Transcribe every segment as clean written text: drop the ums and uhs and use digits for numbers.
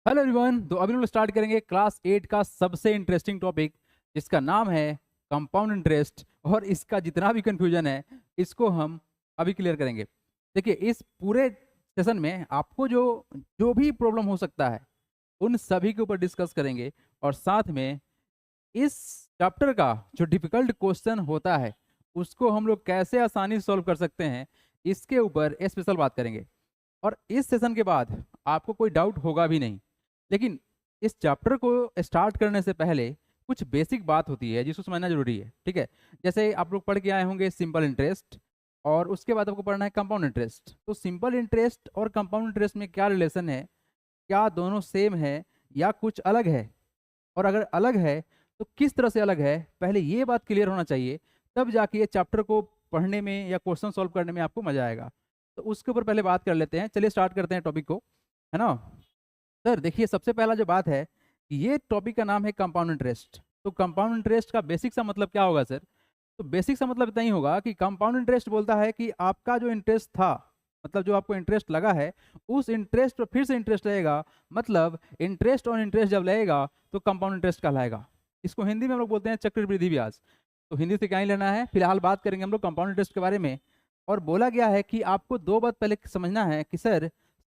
Hello everyone. तो अभी हम लोग स्टार्ट करेंगे क्लास 8 का सबसे इंटरेस्टिंग टॉपिक जिसका नाम है कंपाउंड इंटरेस्ट। और इसका जितना भी कंफ्यूजन है इसको हम अभी क्लियर करेंगे। देखिए, इस पूरे सेशन में आपको जो जो भी प्रॉब्लम हो सकता है उन सभी के ऊपर डिस्कस करेंगे। और साथ में इस चैप्टर का जो डिफिकल्ट क्वेश्चन होता है उसको हम लोग कैसे आसानी से सॉल्व कर सकते हैं इसके ऊपर स्पेशल बात करेंगे। और इस सेशन के बाद आपको कोई डाउट होगा भी नहीं। लेकिन इस चैप्टर को स्टार्ट करने से पहले कुछ बेसिक बात होती है जिसको समझना जरूरी है, ठीक है। जैसे आप लोग पढ़ के आए होंगे सिंपल इंटरेस्ट, और उसके बाद आपको पढ़ना है कंपाउंड इंटरेस्ट। तो सिंपल इंटरेस्ट और कंपाउंड इंटरेस्ट में क्या रिलेशन है, क्या दोनों सेम है या कुछ अलग है, और अगर अलग है तो किस तरह से अलग है, पहले ये बात क्लियर होना चाहिए। तब जाके ये चैप्टर को पढ़ने में या क्वेश्चन सॉल्व करने में आपको मजा आएगा। तो उसके ऊपर पहले बात कर लेते हैं। चलिए स्टार्ट करते हैं टॉपिक को, है ना। सर देखिए, सबसे पहला जो बात है कि ये टॉपिक का नाम है कंपाउंड इंटरेस्ट। तो कंपाउंड इंटरेस्ट का बेसिक सा मतलब क्या होगा सर? तो बेसिक सा मतलब इतना ही होगा कि कंपाउंड इंटरेस्ट बोलता है कि आपका जो इंटरेस्ट था, मतलब जो आपको इंटरेस्ट लगा है, उस इंटरेस्ट पर फिर से इंटरेस्ट लगेगा। मतलब इंटरेस्ट ऑन इंटरेस्ट जब लगेगा तो कंपाउंड इंटरेस्ट कहलाएगा। इसको हिंदी में हम लोग बोलते हैं चक्रवृद्धि ब्याज। तो हिंदी से क्या ही लेना है, फिलहाल बात करेंगे हम लोग कंपाउंड इंटरेस्ट के बारे में। और बोला गया है कि आपको दो बात पहले समझना है कि सर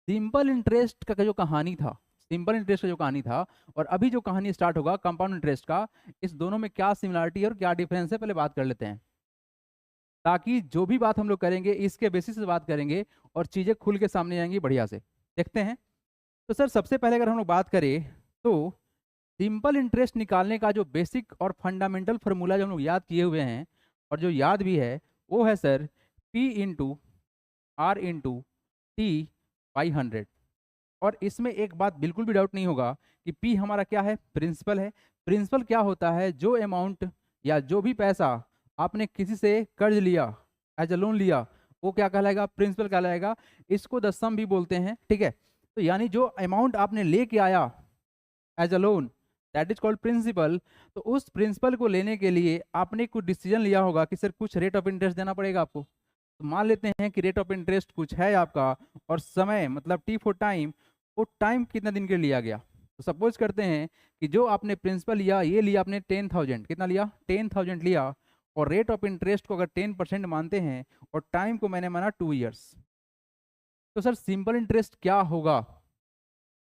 सिंपल इंटरेस्ट का जो कहानी था, सिंपल इंटरेस्ट का जो कहानी था, और अभी जो कहानी स्टार्ट होगा कंपाउंड इंटरेस्ट का, इस दोनों में क्या सिमिलरिटी और क्या डिफरेंस है पहले बात कर लेते हैं। ताकि जो भी बात हम लोग करेंगे इसके बेसिस से बात करेंगे और चीज़ें खुल के सामने आएंगी बढ़िया से। देखते हैं। तो सर सबसे पहले अगर हम लोग बात करें तो सिंपल इंटरेस्ट निकालने का जो बेसिक और फंडामेंटल फार्मूला जो हम लोग याद किए हुए हैं और जो याद भी है वो है sir P into R into T by 100। और इसमें एक बात बिल्कुल भी डाउट नहीं होगा कि P हमारा क्या है, प्रिंसिपल है। प्रिंसिपल क्या होता है, जो अमाउंट या जो भी पैसा आपने किसी से कर्ज लिया, एज अ लोन लिया, वो क्या कहलाएगा, प्रिंसिपल कहलाएगा। इसको द सम भी बोलते हैं, ठीक है। तो यानी जो अमाउंट आपने लेके आया as a loan, that is called principal. तो उस प्रिंसिपल को लेने के लिए आपने कुछ डिसीजन लिया होगा कि सर कुछ रेट ऑफ इंटरेस्ट देना पड़ेगा आपको। तो मान लेते हैं कि रेट ऑफ इंटरेस्ट कुछ है आपका, और समय मतलब टी फॉर टाइम, वो टाइम कितना दिन के लिए लिया गया। तो सपोज करते हैं कि जो आपने प्रिंसिपल लिया, ये लिया आपने 10,000, कितना लिया, 10,000 लिया, और रेट ऑफ इंटरेस्ट को अगर 10% मानते हैं और टाइम को मैंने माना 2 ईयर्स, तो सर सिंपल इंटरेस्ट क्या होगा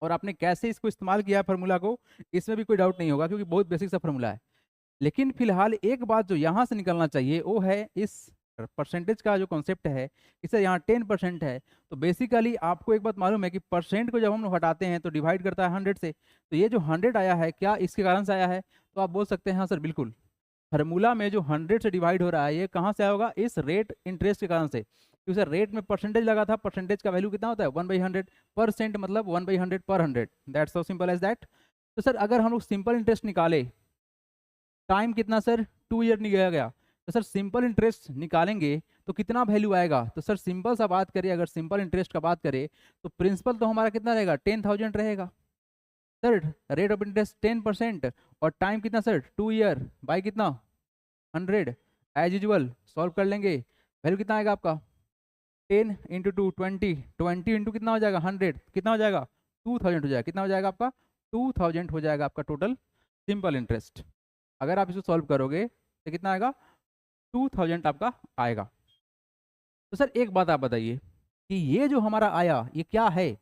और आपने कैसे इसको इस्तेमाल किया है फार्मूला को, इसमें भी कोई डाउट नहीं होगा क्योंकि बहुत बेसिक सा फार्मूला है। लेकिन फिलहाल एक बात जो यहाँ से निकलना चाहिए वो है इस परसेंटेज का जो कॉन्सेप्ट है। इसे यहाँ 10% है, तो बेसिकली आपको एक बात मालूम है कि परसेंट को जब हम लोग हटाते हैं तो डिवाइड करता है 100 से। तो ये जो 100 आया है, क्या इसके कारण से आया है? तो आप बोल सकते हैं हाँ सर बिल्कुल, फार्मूला में जो 100 से डिवाइड हो रहा है ये कहाँ से आया होगा, इस रेट इंटरेस्ट के कारण से। क्योंकि सर रेट में परसेंटेज लगा था, परसेंटेज का वैल्यू कितना होता है 1/100, परसेंट मतलब 1/100 पर 100, that's so simple as that. तो सर अगर हम लोग सिंपल इंटरेस्ट निकाले, टाइम कितना सर 2 ईयर निकला गया, तो सर सिंपल इंटरेस्ट निकालेंगे तो कितना वैल्यू आएगा। तो सर सिंपल सा बात करें, अगर सिंपल इंटरेस्ट का बात करें तो प्रिंसिपल तो हमारा कितना रहेगा 10,000 रहेगा सर, रेट ऑफ इंटरेस्ट 10%, और टाइम कितना सर 2 ईयर बाई कितना 100। एज यूजल सॉल्व कर लेंगे, वैल्यू कितना आएगा आपका 10 × 2 20, 20 कितना हो जाएगा 100, कितना हो जाएगा 2,000 हो जाएगा, कितना हो जाएगा आपका 2,000 हो जाएगा आपका टोटल सिंपल इंटरेस्ट। अगर आप इसको सॉल्व करोगे तो कितना आएगा 2,000 आपका आएगा। तो सर एक बात आप बताइए कि ये जो हमारा आया ये क्या है,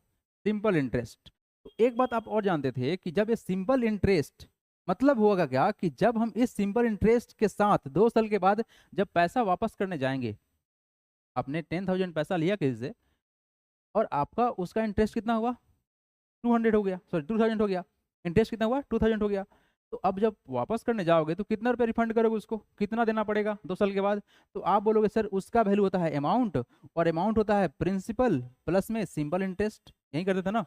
सिंपल इंटरेस्ट। तो एक बात आप और जानते थे कि जब ये सिंपल इंटरेस्ट, मतलब होगा क्या कि जब हम इस सिंपल इंटरेस्ट के साथ 2 साल के बाद जब पैसा वापस करने जाएंगे, आपने 10,000 पैसा लिया किसी से और आपका उसका इंटरेस्ट कितना हुआ 200 हो गया, सॉरी 2,000 हो गया, इंटरेस्ट कितना हुआ 2,000 हो गया। तो अब जब वापस करने जाओगे तो कितना रुपये रिफंड करोगे, उसको कितना देना पड़ेगा 2 साल के बाद। तो आप बोलोगे सर उसका वैल्यू होता है अमाउंट, और अमाउंट होता है प्रिंसिपल प्लस में सिंपल इंटरेस्ट, यही करते थे ना।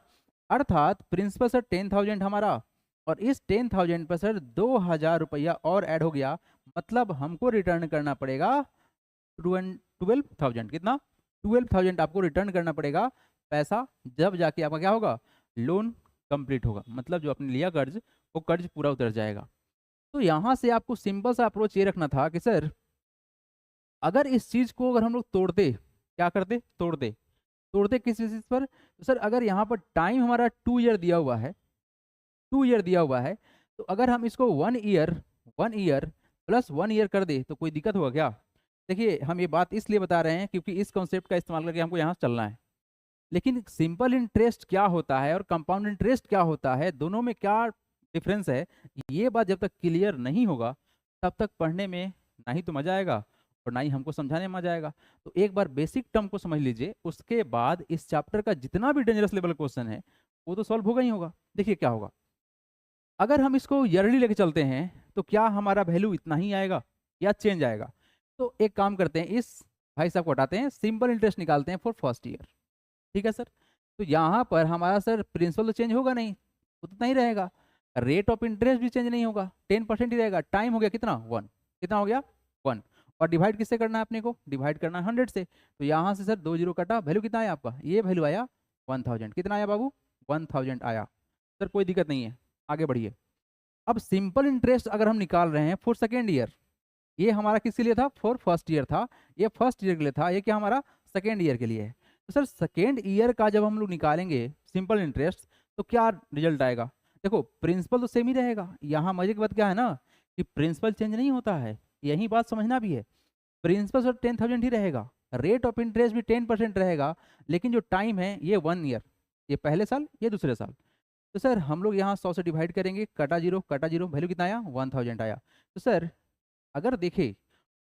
अर्थात प्रिंसिपल सर 10,000 हमारा, और इस 10,000 पर सर 2,000 रुपया और ऐड हो गया, मतलब हमको रिटर्न करना पड़ेगा 12,000, कितना 12,000 आपको रिटर्न करना पड़ेगा पैसा, जब जाके आपका क्या होगा लोन कंप्लीट होगा, मतलब जो आपने लिया कर्ज वो कर्ज पूरा उतर जाएगा। तो यहाँ से आपको सिंपल सा अप्रोच ये रखना था कि सर अगर इस चीज को अगर हम लोग तोड़ते, क्या करते, तोड़ते, तोड़ते किस बेसिस पर, तो सर अगर यहाँ पर टाइम हमारा 2 ईयर दिया हुआ है, 2 ईयर दिया हुआ है, तो अगर हम इसको 1 ईयर प्लस 1 ईयर कर दे तो कोई दिक्कत होगा क्या? देखिए, हम ये बात इसलिए बता रहे हैं क्योंकि इस कॉन्सेप्ट का इस्तेमाल करके हमको यहाँ चलना है। लेकिन सिंपल इंटरेस्ट क्या होता है और कंपाउंड इंटरेस्ट क्या होता है, दोनों में क्या डिफरेंस है, ये बात जब तक क्लियर नहीं होगा तब तक पढ़ने में ना ही तो मजा आएगा और ना ही हमको समझाने में मजा आएगा। तो एक बार बेसिक टर्म को समझ लीजिए, उसके बाद इस चैप्टर का जितना भी डेंजरस लेवल क्वेश्चन है वो तो सॉल्व होगा ही होगा। देखिए क्या होगा, अगर हम इसको ईयरली लेके चलते हैं तो क्या हमारा वैल्यू इतना ही आएगा या चेंज आएगा? तो एक काम करते हैं, इस भाई साहब को हटाते हैं, सिंपल इंटरेस्ट निकालते हैं फॉर फर्स्ट ईयर। ठीक है सर, तो यहाँ पर हमारा सर प्रिंसिपल तो चेंज होगा नहीं, वो तो नहीं रहेगा। रेट ऑफ इंटरेस्ट भी चेंज नहीं होगा, 10% ही रहेगा। टाइम हो गया कितना, 1। कितना हो गया, 1। और डिवाइड किससे करना है अपने को, डिवाइड करना है 100 से। तो यहाँ से सर 2 जीरो कटा, वैल्यू कितना आया आपका, ये वैल्यू आया 1000। कितना आया बाबू, 1000 आया। सर कोई दिक्कत नहीं है, आगे बढ़िए। अब सिंपल इंटरेस्ट अगर हम निकाल रहे हैं फॉर सेकेंड ईयर, ये हमारा किसके लिए था, फॉर फर्स्ट ईयर था, ये फर्स्ट ईयर के लिए था, ये क्या हमारा सेकेंड ईयर के लिए है। तो सर सेकेंड ईयर का जब हम लोग निकालेंगे सिंपल इंटरेस्ट तो क्या रिजल्ट आएगा? देखो प्रिंसिपल तो सेम ही रहेगा। यहाँ मजे की बात क्या है ना कि प्रिंसिपल चेंज नहीं होता है, यही बात समझना भी है। प्रिंसिपल सर 10,000 ही रहेगा, रेट ऑफ इंटरेस्ट भी 10% रहेगा, लेकिन जो टाइम है ये 1 ईयर, ये पहले साल ये दूसरे साल। तो सर हम लोग यहाँ 100 से डिवाइड करेंगे, कटा जीरो, वैल्यू कितना आया, 1000 आया। तो सर अगर देखें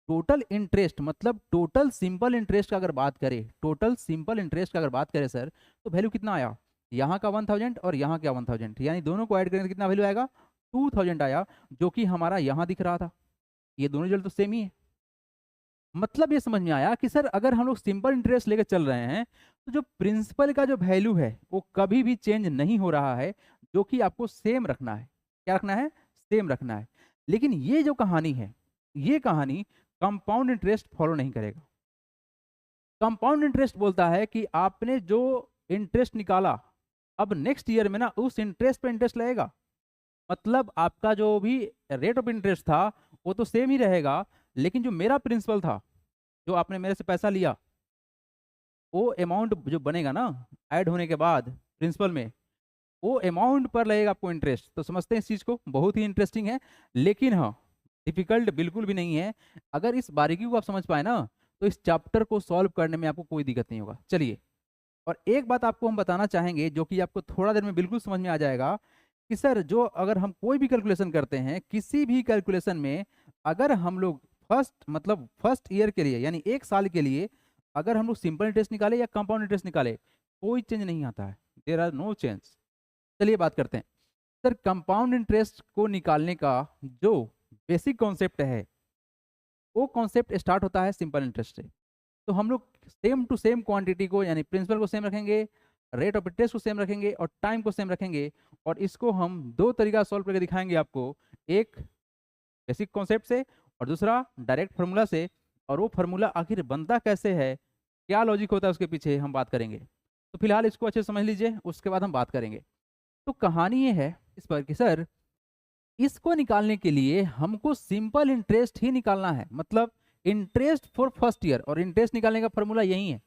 टोटल इंटरेस्ट, मतलब टोटल सिंपल इंटरेस्ट का अगर बात करें, टोटल सिंपल इंटरेस्ट का अगर बात करें सर, तो वैल्यू कितना आया, यहाँ का 1000 और यहाँ का 1000, यानी दोनों को ऐड करेंगे तो कितना वैल्यू आएगा, 2000 आया, जो कि हमारा यहाँ दिख रहा था। ये दोनों रिजल्ट तो सेम ही है। मतलब ये समझ में आया कि सर अगर हम लोग सिंपल इंटरेस्ट लेकर चल रहे हैं तो जो प्रिंसिपल का जो वैल्यू है वो कभी भी चेंज नहीं हो रहा है, जो कि आपको सेम रखना है। क्या रखना है, सेम रखना है। लेकिन ये जो कहानी है, ये कहानी कंपाउंड इंटरेस्ट फॉलो नहीं करेगा। कंपाउंड इंटरेस्ट बोलता है कि आपने जो इंटरेस्ट निकाला, अब नेक्स्ट ईयर में ना उस इंटरेस्ट पे इंटरेस्ट लगेगा। मतलब आपका जो भी रेट ऑफ इंटरेस्ट था वो तो सेम ही रहेगा, लेकिन जो मेरा प्रिंसिपल था, जो आपने मेरे से पैसा लिया, वो अमाउंट जो बनेगा ना ऐड होने के बाद प्रिंसिपल में, वो अमाउंट पर लगेगा आपको इंटरेस्ट। तो समझते हैं इस चीज़ को, बहुत ही इंटरेस्टिंग है। लेकिन हाँ, डिफिकल्ट बिल्कुल भी नहीं है। अगर इस बारीकी को आप समझ पाए ना तो इस चैप्टर को सॉल्व करने में आपको कोई दिक्कत नहीं होगा। चलिए, और एक बात आपको हम बताना चाहेंगे जो कि आपको थोड़ा देर में बिल्कुल समझ में आ जाएगा कि सर जो अगर हम कोई भी कैलकुलेशन करते हैं, किसी भी कैलकुलेशन में अगर हम लोग फर्स्ट ईयर के लिए यानी 1 साल के लिए अगर हम लोग सिंपल इंटरेस्ट निकाले या कंपाउंड इंटरेस्ट निकाले, कोई चेंज नहीं आता है, देयर आर नो चेंज। चलिए बात करते हैं सर कंपाउंड इंटरेस्ट को निकालने का जो बेसिक कॉन्सेप्ट है, वो कॉन्सेप्ट स्टार्ट होता है सिंपल इंटरेस्ट से। तो हम लोग सेम टू सेम क्वांटिटी को यानी प्रिंसिपल को सेम रखेंगे, रेट ऑफ इंटरेस्ट को सेम रखेंगे और टाइम को सेम रखेंगे, और इसको हम दो तरीका सॉल्व करके दिखाएंगे आपको, एक बेसिक कॉन्सेप्ट से और दूसरा डायरेक्ट फार्मूला से। और वो फार्मूला आखिर बनता कैसे है, क्या लॉजिक होता है उसके पीछे, हम बात करेंगे। तो फिलहाल इसको अच्छे से समझ लीजिए, उसके बाद हम बात करेंगे। तो कहानी ये है इस पर कि सर इसको निकालने के लिए हमको सिंपल इंटरेस्ट ही निकालना है, मतलब इंटरेस्ट फॉर फर्स्ट ईयर, और इंटरेस्ट निकालने का फॉर्मूला यही है,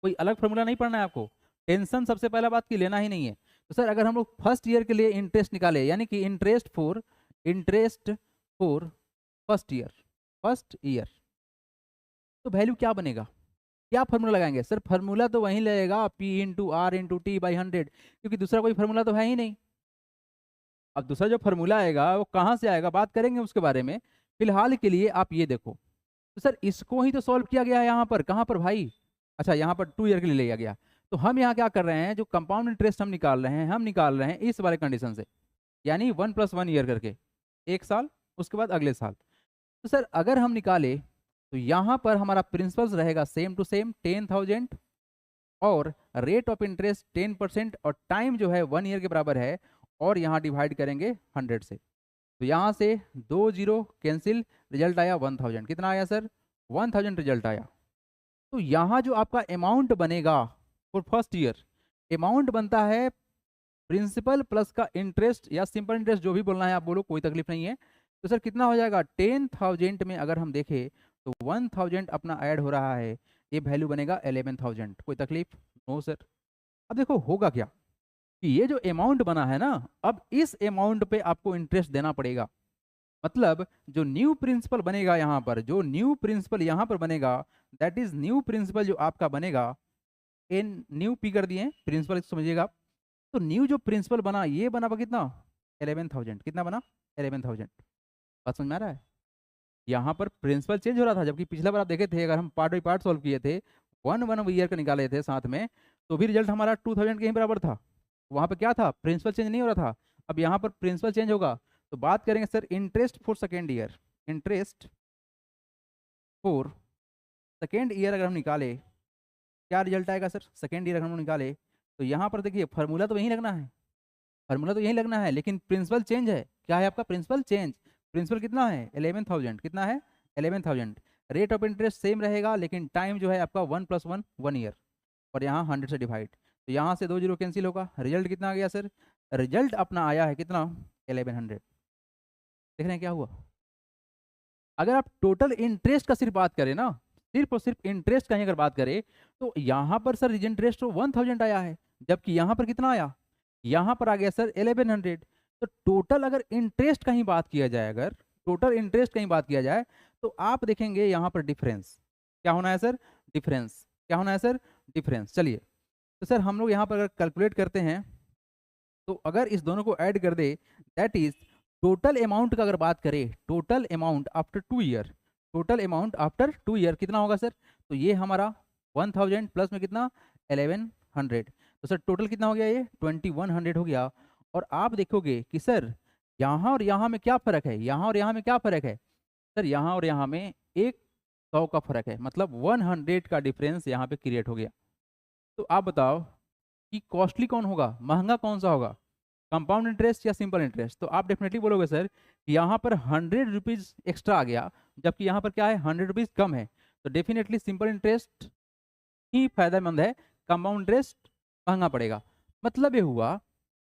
कोई अलग फॉर्मूला नहीं पढ़ना है आपको। टेंशन सबसे पहला बात की लेना ही नहीं है। तो सर अगर हम लोग फर्स्ट ईयर के लिए इंटरेस्ट निकाले, यानी कि इंटरेस्ट फॉर फर्स्ट ईयर, तो वैल्यू क्या बनेगा, क्या फॉर्मूला लगाएंगे? सर फॉर्मूला तो वही लगेगा, P/R/T/100, क्योंकि दूसरा कोई फॉर्मूला तो है ही नहीं। अब दूसरा जो फॉर्मूला आएगा वो कहाँ से आएगा, बात करेंगे उसके बारे में। फिलहाल के लिए आप ये देखो, तो सर इसको ही तो सॉल्व किया गया है यहाँ पर, कहाँ पर भाई, अच्छा यहाँ पर 2 ईयर के लिए लिया गया। तो हम यहाँ क्या कर रहे हैं, जो कंपाउंड इंटरेस्ट हम निकाल रहे हैं, हम निकाल रहे हैं इस वाले कंडीशन से, यानी 1+1 ईयर करके, 1 साल उसके बाद अगले साल। तो सर अगर हम निकाले तो यहाँ पर हमारा प्रिंसिपल्स रहेगा सेम टू सेम 10,000, और रेट ऑफ इंटरेस्ट 10% और टाइम जो है 1 ईयर के बराबर है, और यहाँ डिवाइड करेंगे 100 से। तो यहाँ से 2 जीरो कैंसिल, रिजल्ट आया 1000। कितना आया सर, 1000 रिजल्ट आया। तो यहाँ जो आपका अमाउंट बनेगा फॉर फर्स्ट ईयर, अमाउंट बनता है प्रिंसिपल प्लस का इंटरेस्ट या सिंपल इंटरेस्ट, जो भी बोलना है आप बोलो, कोई तकलीफ नहीं है। तो सर कितना हो जाएगा, 10,000 में अगर हम देखें तो 1000 अपना ऐड हो रहा है, ये वैल्यू बनेगा 11,000। कोई तकलीफ, नो सर। अब देखो होगा क्या, कि ये जो अमाउंट बना है ना, अब इस अमाउंट पे आपको इंटरेस्ट देना पड़ेगा। मतलब जो न्यू प्रिंसिपल बनेगा यहाँ पर, जो न्यू प्रिंसिपल यहाँ पर बनेगा, दैट इज न्यू प्रिंसिपल जो आपका बनेगा, इन न्यू पी कर दिए प्रिंसिपल, समझिएगा आप। तो न्यू जो प्रिंसिपल बना, ये बना कितना, 11,000। कितना बना, 11,000। बात समझ में आ रहा है? यहाँ पर प्रिंसिपल चेंज हो रहा था, जबकि पिछला बार आप देखे थे, अगर हम पार्ट बाई पार्ट सॉल्व किए थे, वन वन ईयर का निकाले थे साथ में, तो भी रिजल्ट हमारा 2,000 के ही बराबर था। वहाँ पर क्या था, प्रिंसिपल चेंज नहीं हो रहा था। अब यहाँ पर प्रिंसिपल चेंज होगा। तो बात करेंगे sir interest for second year, interest for second year अगर हम निकाले, क्या रिजल्ट आएगा सर सेकेंड ईयर अगर हम निकाले? तो यहाँ पर देखिए फार्मूला तो यही लगना है, फार्मूला तो यही लगना है, लेकिन प्रिंसिपल चेंज है। क्या है आपका प्रिंसिपल चेंज? प्रिंसिपल कितना है, 11,000। कितना है, 11,000। रेट ऑफ इंटरेस्ट सेम रहेगा, लेकिन टाइम जो है आपका 1 + 1 1 ईयर, और यहाँ 100 से डिवाइड। तो यहाँ से 2 जीरो कैंसिल होगा। रिजल्ट कितना आ गया सर? रिजल्ट अपना आया है कितना, 1100। देख रहे हैं क्या हुआ? अगर आप टोटल इंटरेस्ट का सिर्फ बात करें ना, सिर्फ और सिर्फ इंटरेस्ट का ही अगर बात करें, तो यहाँ पर सर इंटरेस्ट तो 1,000 आया है, जबकि यहाँ पर कितना आया, यहाँ पर आ गया सर 1100। तो टोटल अगर इंटरेस्ट का ही बात किया जाए, अगर टोटल इंटरेस्ट का ही बात किया जाए, तो आप देखेंगे यहाँ पर डिफरेंस क्या होना है सर, डिफरेंस क्या होना है सर, डिफरेंस। चलिए, तो सर हम लोग यहाँ पर अगर कैलकुलेट करते हैं, तो अगर इस दोनों को ऐड कर दे, दैट इज टोटल अमाउंट का अगर बात करें, total amount after 2 year, total amount after 2 year कितना होगा सर? तो ये हमारा 1,000 प्लस में कितना, 1100। तो सर टोटल कितना हो गया, ये 2,100 हो गया। और आप देखोगे कि सर यहाँ और यहाँ में क्या फ़र्क है, यहाँ और यहाँ में क्या फ़र्क है सर? यहाँ और यहाँ में 100 का फ़र्क है, मतलब 100 का डिफरेंस यहाँ पे क्रिएट हो गया। तो आप बताओ कि कॉस्टली कौन होगा, महंगा कौन सा होगा, कंपाउंड इंटरेस्ट या सिंपल इंटरेस्ट? तो आप डेफिनेटली बोलोगे सर कि यहाँ पर 100 रुपीज़ एक्स्ट्रा आ गया, जबकि यहाँ पर क्या है, 100 रुपीज़ कम है। तो डेफिनेटली सिंपल इंटरेस्ट ही फायदेमंद है, कंपाउंड इंटरेस्ट महंगा पड़ेगा। मतलब ये हुआ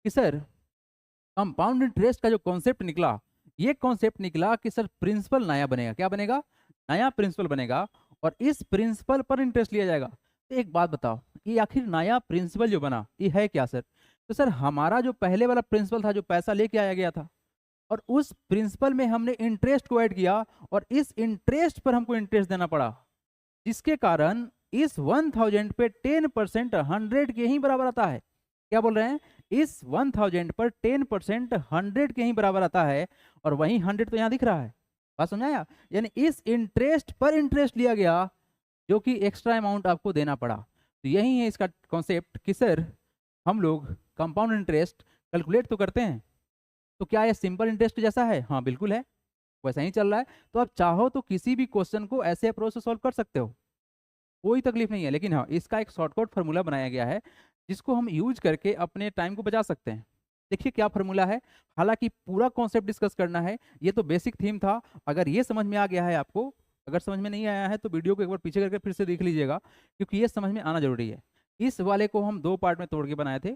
कि सर कंपाउंड इंटरेस्ट का जो कॉन्सेप्ट निकला, ये कॉन्सेप्ट निकला कि सर प्रिंसिपल नया बनेगा। क्या बनेगा, नया प्रिंसिपल बनेगा, और इस प्रिंसिपल पर इंटरेस्ट लिया जाएगा। तो एक बात बताओ, ये आखिर नया प्रिंसिपल जो बना, ये है क्या सर? तो सर हमारा जो पहले वाला प्रिंसिपल था, जो पैसा लेके आया गया था, और उस प्रिंसिपल में हमने इंटरेस्ट को ऐड किया, और इस इंटरेस्ट पर हमको इंटरेस्ट देना पड़ा, जिसके कारण इस 1,000 पे 10% 100 के ही बराबर आता है। क्या बोल रहे हैं, इस 1,000 पर 10% 100 के ही बराबर आता है, और वही 100 तो यहाँ दिख रहा है। बात समझाया? यानी इस इंटरेस्ट पर इंटरेस्ट लिया गया, जो कि एक्स्ट्रा अमाउंट आपको देना पड़ा। तो यही है इसका कॉन्सेप्ट कि सर हम लोग कंपाउंड इंटरेस्ट कैलकुलेट तो करते हैं, तो क्या ये सिंपल इंटरेस्ट जैसा है? हाँ बिल्कुल है, वैसा ही चल रहा है। तो आप चाहो तो किसी भी क्वेश्चन को ऐसे अप्रोच से सॉल्व कर सकते हो, कोई तकलीफ नहीं है। लेकिन हाँ, इसका एक शॉर्टकट फार्मूला बनाया गया है, जिसको हम यूज करके अपने टाइम को बचा सकते हैं। देखिए क्या फार्मूला है, हालांकि पूरा कॉन्सेप्ट डिस्कस करना है, ये तो बेसिक थीम था। अगर ये समझ में आ गया है आपको, अगर समझ में नहीं आया है तो वीडियो को एक बार पीछे करके फिर से देख लीजिएगा, क्योंकि ये समझ में आना जरूरी है। इस वाले को हम 2 पार्ट में तोड़ के बनाए थे,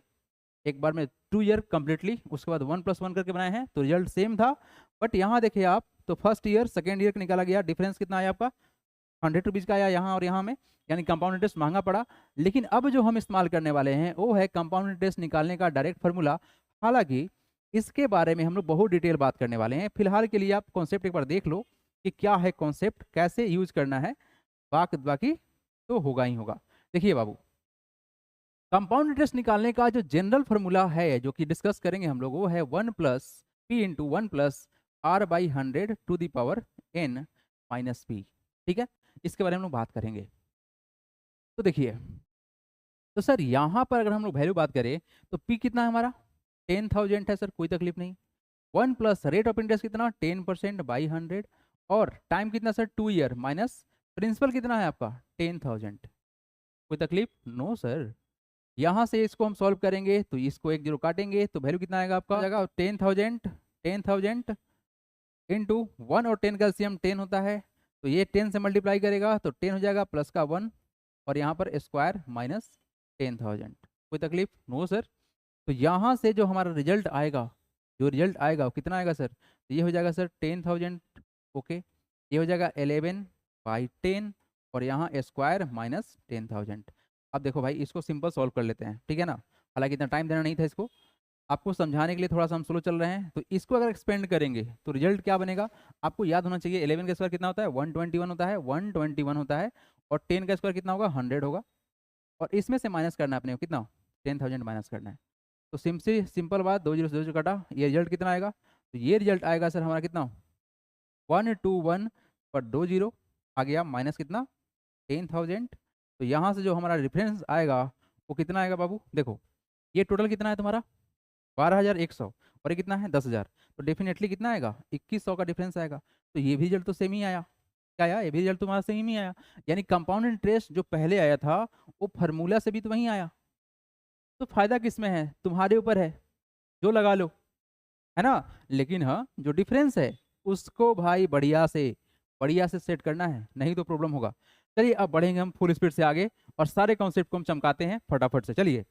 एक बार में 2 ईयर कंप्लीटली, उसके बाद 1 + 1 करके बनाए हैं, तो रिजल्ट सेम था। बट यहाँ देखिए आप, तो फर्स्ट ईयर सेकेंड ईयर का निकाला गया, डिफरेंस कितना आया आपका, 100 रुपीज़ का आया यहाँ और यहाँ में, यानी कंपाउंड इंटरेस्ट महंगा पड़ा। लेकिन अब जो हम इस्तेमाल करने वाले हैं, वो है कंपाउंड इंटरेस्ट निकालने का डायरेक्ट फार्मूला। हालांकि इसके बारे में हम लोग बहुत डिटेल बात करने वाले हैं। फिलहाल के लिए आप कॉन्सेप्ट एक बार देख लो कि क्या है कॉन्सेप्ट, कैसे यूज करना है, बाकी तो होगा ही होगा। देखिए बाबू, कंपाउंड इंटरेस्ट निकालने का जो जनरल फार्मूला है, जो कि डिस्कस करेंगे हम लोग, वो है 1 + p × 1 + r/100⁻n-p। ठीक है, इसके बारे में हम लोग बात करेंगे। तो देखिए, तो सर यहाँ पर अगर हम लोग वैल्यू बात करें, तो p कितना है हमारा, 10,000 है सर, कोई तकलीफ नहीं। 1 + रेट ऑफ इंटरेस्ट कितना, 10%/100, और टाइम कितना सर, 2 ईयर, माइनस प्रिंसिपल कितना है आपका, 10,000। कोई तकलीफ नो सर। यहाँ से इसको हम सॉल्व करेंगे, तो इसको 1 जीरो काटेंगे, तो वैल्यू कितना आएगा आपका, आएगा 10,000 इंटू 1, और 10 का एलसीएम 10 होता है, तो ये 10 से मल्टीप्लाई करेगा तो 10 हो जाएगा, प्लस का 1, और यहाँ पर स्क्वायर माइनस 10,000। कोई तकलीफ नो सर। तो यहाँ से जो हमारा रिजल्ट आएगा, जो रिजल्ट आएगा वो कितना आएगा सर, तो ये हो जाएगा सर 10,000। ओके, ये हो जाएगा 11/10, और यहाँ स्क्वायर माइनस 10,000। अब देखो भाई, इसको सिंपल सॉल्व कर लेते हैं, ठीक है ना। हालांकि इतना टाइम देना नहीं था इसको, आपको समझाने के लिए थोड़ा सा हम स्लो चल रहे हैं। तो इसको अगर एक्सपेंड करेंगे तो रिजल्ट क्या बनेगा, आपको याद होना चाहिए 11 का स्क्वायर कितना होता है 121 होता है, 121 होता है, और 10 का स्क्वायर कितना होगा 100 होगा, और इसमें से माइनस करना है अपने को कितना 10,000 माइनस करना है। तो सिंपल बात, 2 0 से 2 0 कटा, ये रिजल्ट कितना आएगा, तो ये रिजल्ट आएगा सर हमारा कितना 121 पर 2 0 आ गया माइनस कितना 10,000। तो यहाँ से जो हमारा रेफरेंस आएगा वो कितना आएगा बाबू, देखो ये टोटल कितना है तुम्हारा 12,100, और ये कितना है 10,000, तो डेफिनेटली कितना आएगा 2,100 का डिफरेंस आएगा। तो ये भी रिजल्ट तो सेम ही आया, क्या आया, ये भी रिजल्ट तुम्हारा सेम ही आया, यानी कंपाउंड इंटरेस्ट जो पहले आया था वो फार्मूला से भी तो वहीं आया। तो फायदा किस में है, तुम्हारे ऊपर है, जो लगा लो, है ना। लेकिन हाँ जो डिफरेंस है उसको भाई बढ़िया से सेट करना है, नहीं तो प्रॉब्लम होगा। चलिए अब बढ़ेंगे हम फुल स्पीड से आगे और सारे कॉन्सेप्ट को हम चमकाते हैं फटाफट से। चलिए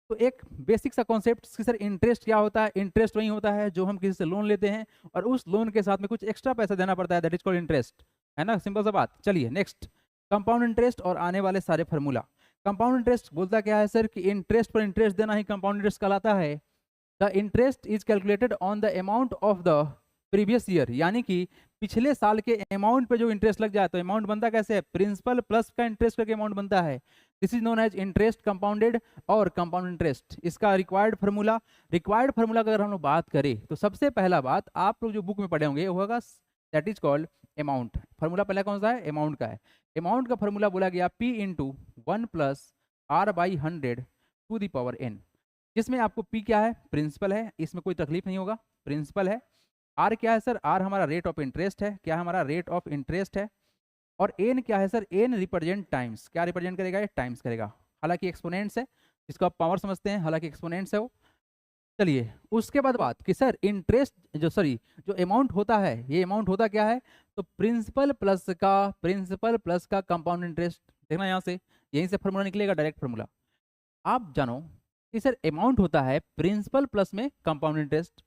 तो एक बेसिक सा कॉन्सेप्ट कि सर इंटरेस्ट क्या होता है, इंटरेस्ट वही होता है जो हम किसी से लोन लेते हैं और उस लोन के साथ में कुछ एक्स्ट्रा पैसा देना पड़ता है, दैट इज कॉल्ड इंटरेस्ट, है ना, सिंपल सा बात। चलिए नेक्स्ट, कंपाउंड इंटरेस्ट और आने वाले सारे फार्मूला। कंपाउंड इंटरेस्ट बोलता क्या है सर कि इंटरेस्ट पर इंटरेस्ट देना ही कंपाउंड इंटरेस्ट कहलाता है। The interest is calculated on the amount of the previous year, यानी कि पिछले साल के अमाउंट पे जो इंटरेस्ट लग जाए, तो अमाउंट बनता कैसे है, प्रिंसिपल प्लस का इंटरेस्ट करके अमाउंट बनता है। This is known as interest compounded और कंपाउंड इंटरेस्ट। इसका रिक्वायर्ड फार्मूला अगर हम लोग बात करें तो सबसे पहला बात आप लोग जो बुक में पढ़े होंगे वो होगा that is called amount. Formula पहला कौन सा है, अमाउंट का है। अमाउंट का फार्मूला बोला गया P into 1 plus R/100 to the power n, जिसमें आपको P क्या है, प्रिंसिपल है, इसमें कोई तकलीफ नहीं होगा, प्रिंसिपल है। R क्या है सर, R हमारा रेट ऑफ इंटरेस्ट है, क्या हमारा रेट ऑफ इंटरेस्ट है। और n क्या है सर, n रिप्रेजेंट टाइम्स, क्या रिप्रेजेंट करेगा, ये टाइम्स करेगा, हालांकि एक्सपोनेंट्स है, जिसको आप पावर समझते हैं, हालांकि एक्सपोनेंट्स है वो। चलिए उसके बाद बात कि सर इंटरेस्ट जो अमाउंट होता है, ये अमाउंट होता क्या है, तो प्रिंसिपल प्लस का कंपाउंड इंटरेस्ट। देखना यहाँ से, यहीं से फार्मूला निकलेगा, डायरेक्ट फार्मूला। आप जानो कि सर अमाउंट होता है प्रिंसिपल प्लस में कंपाउंड इंटरेस्ट।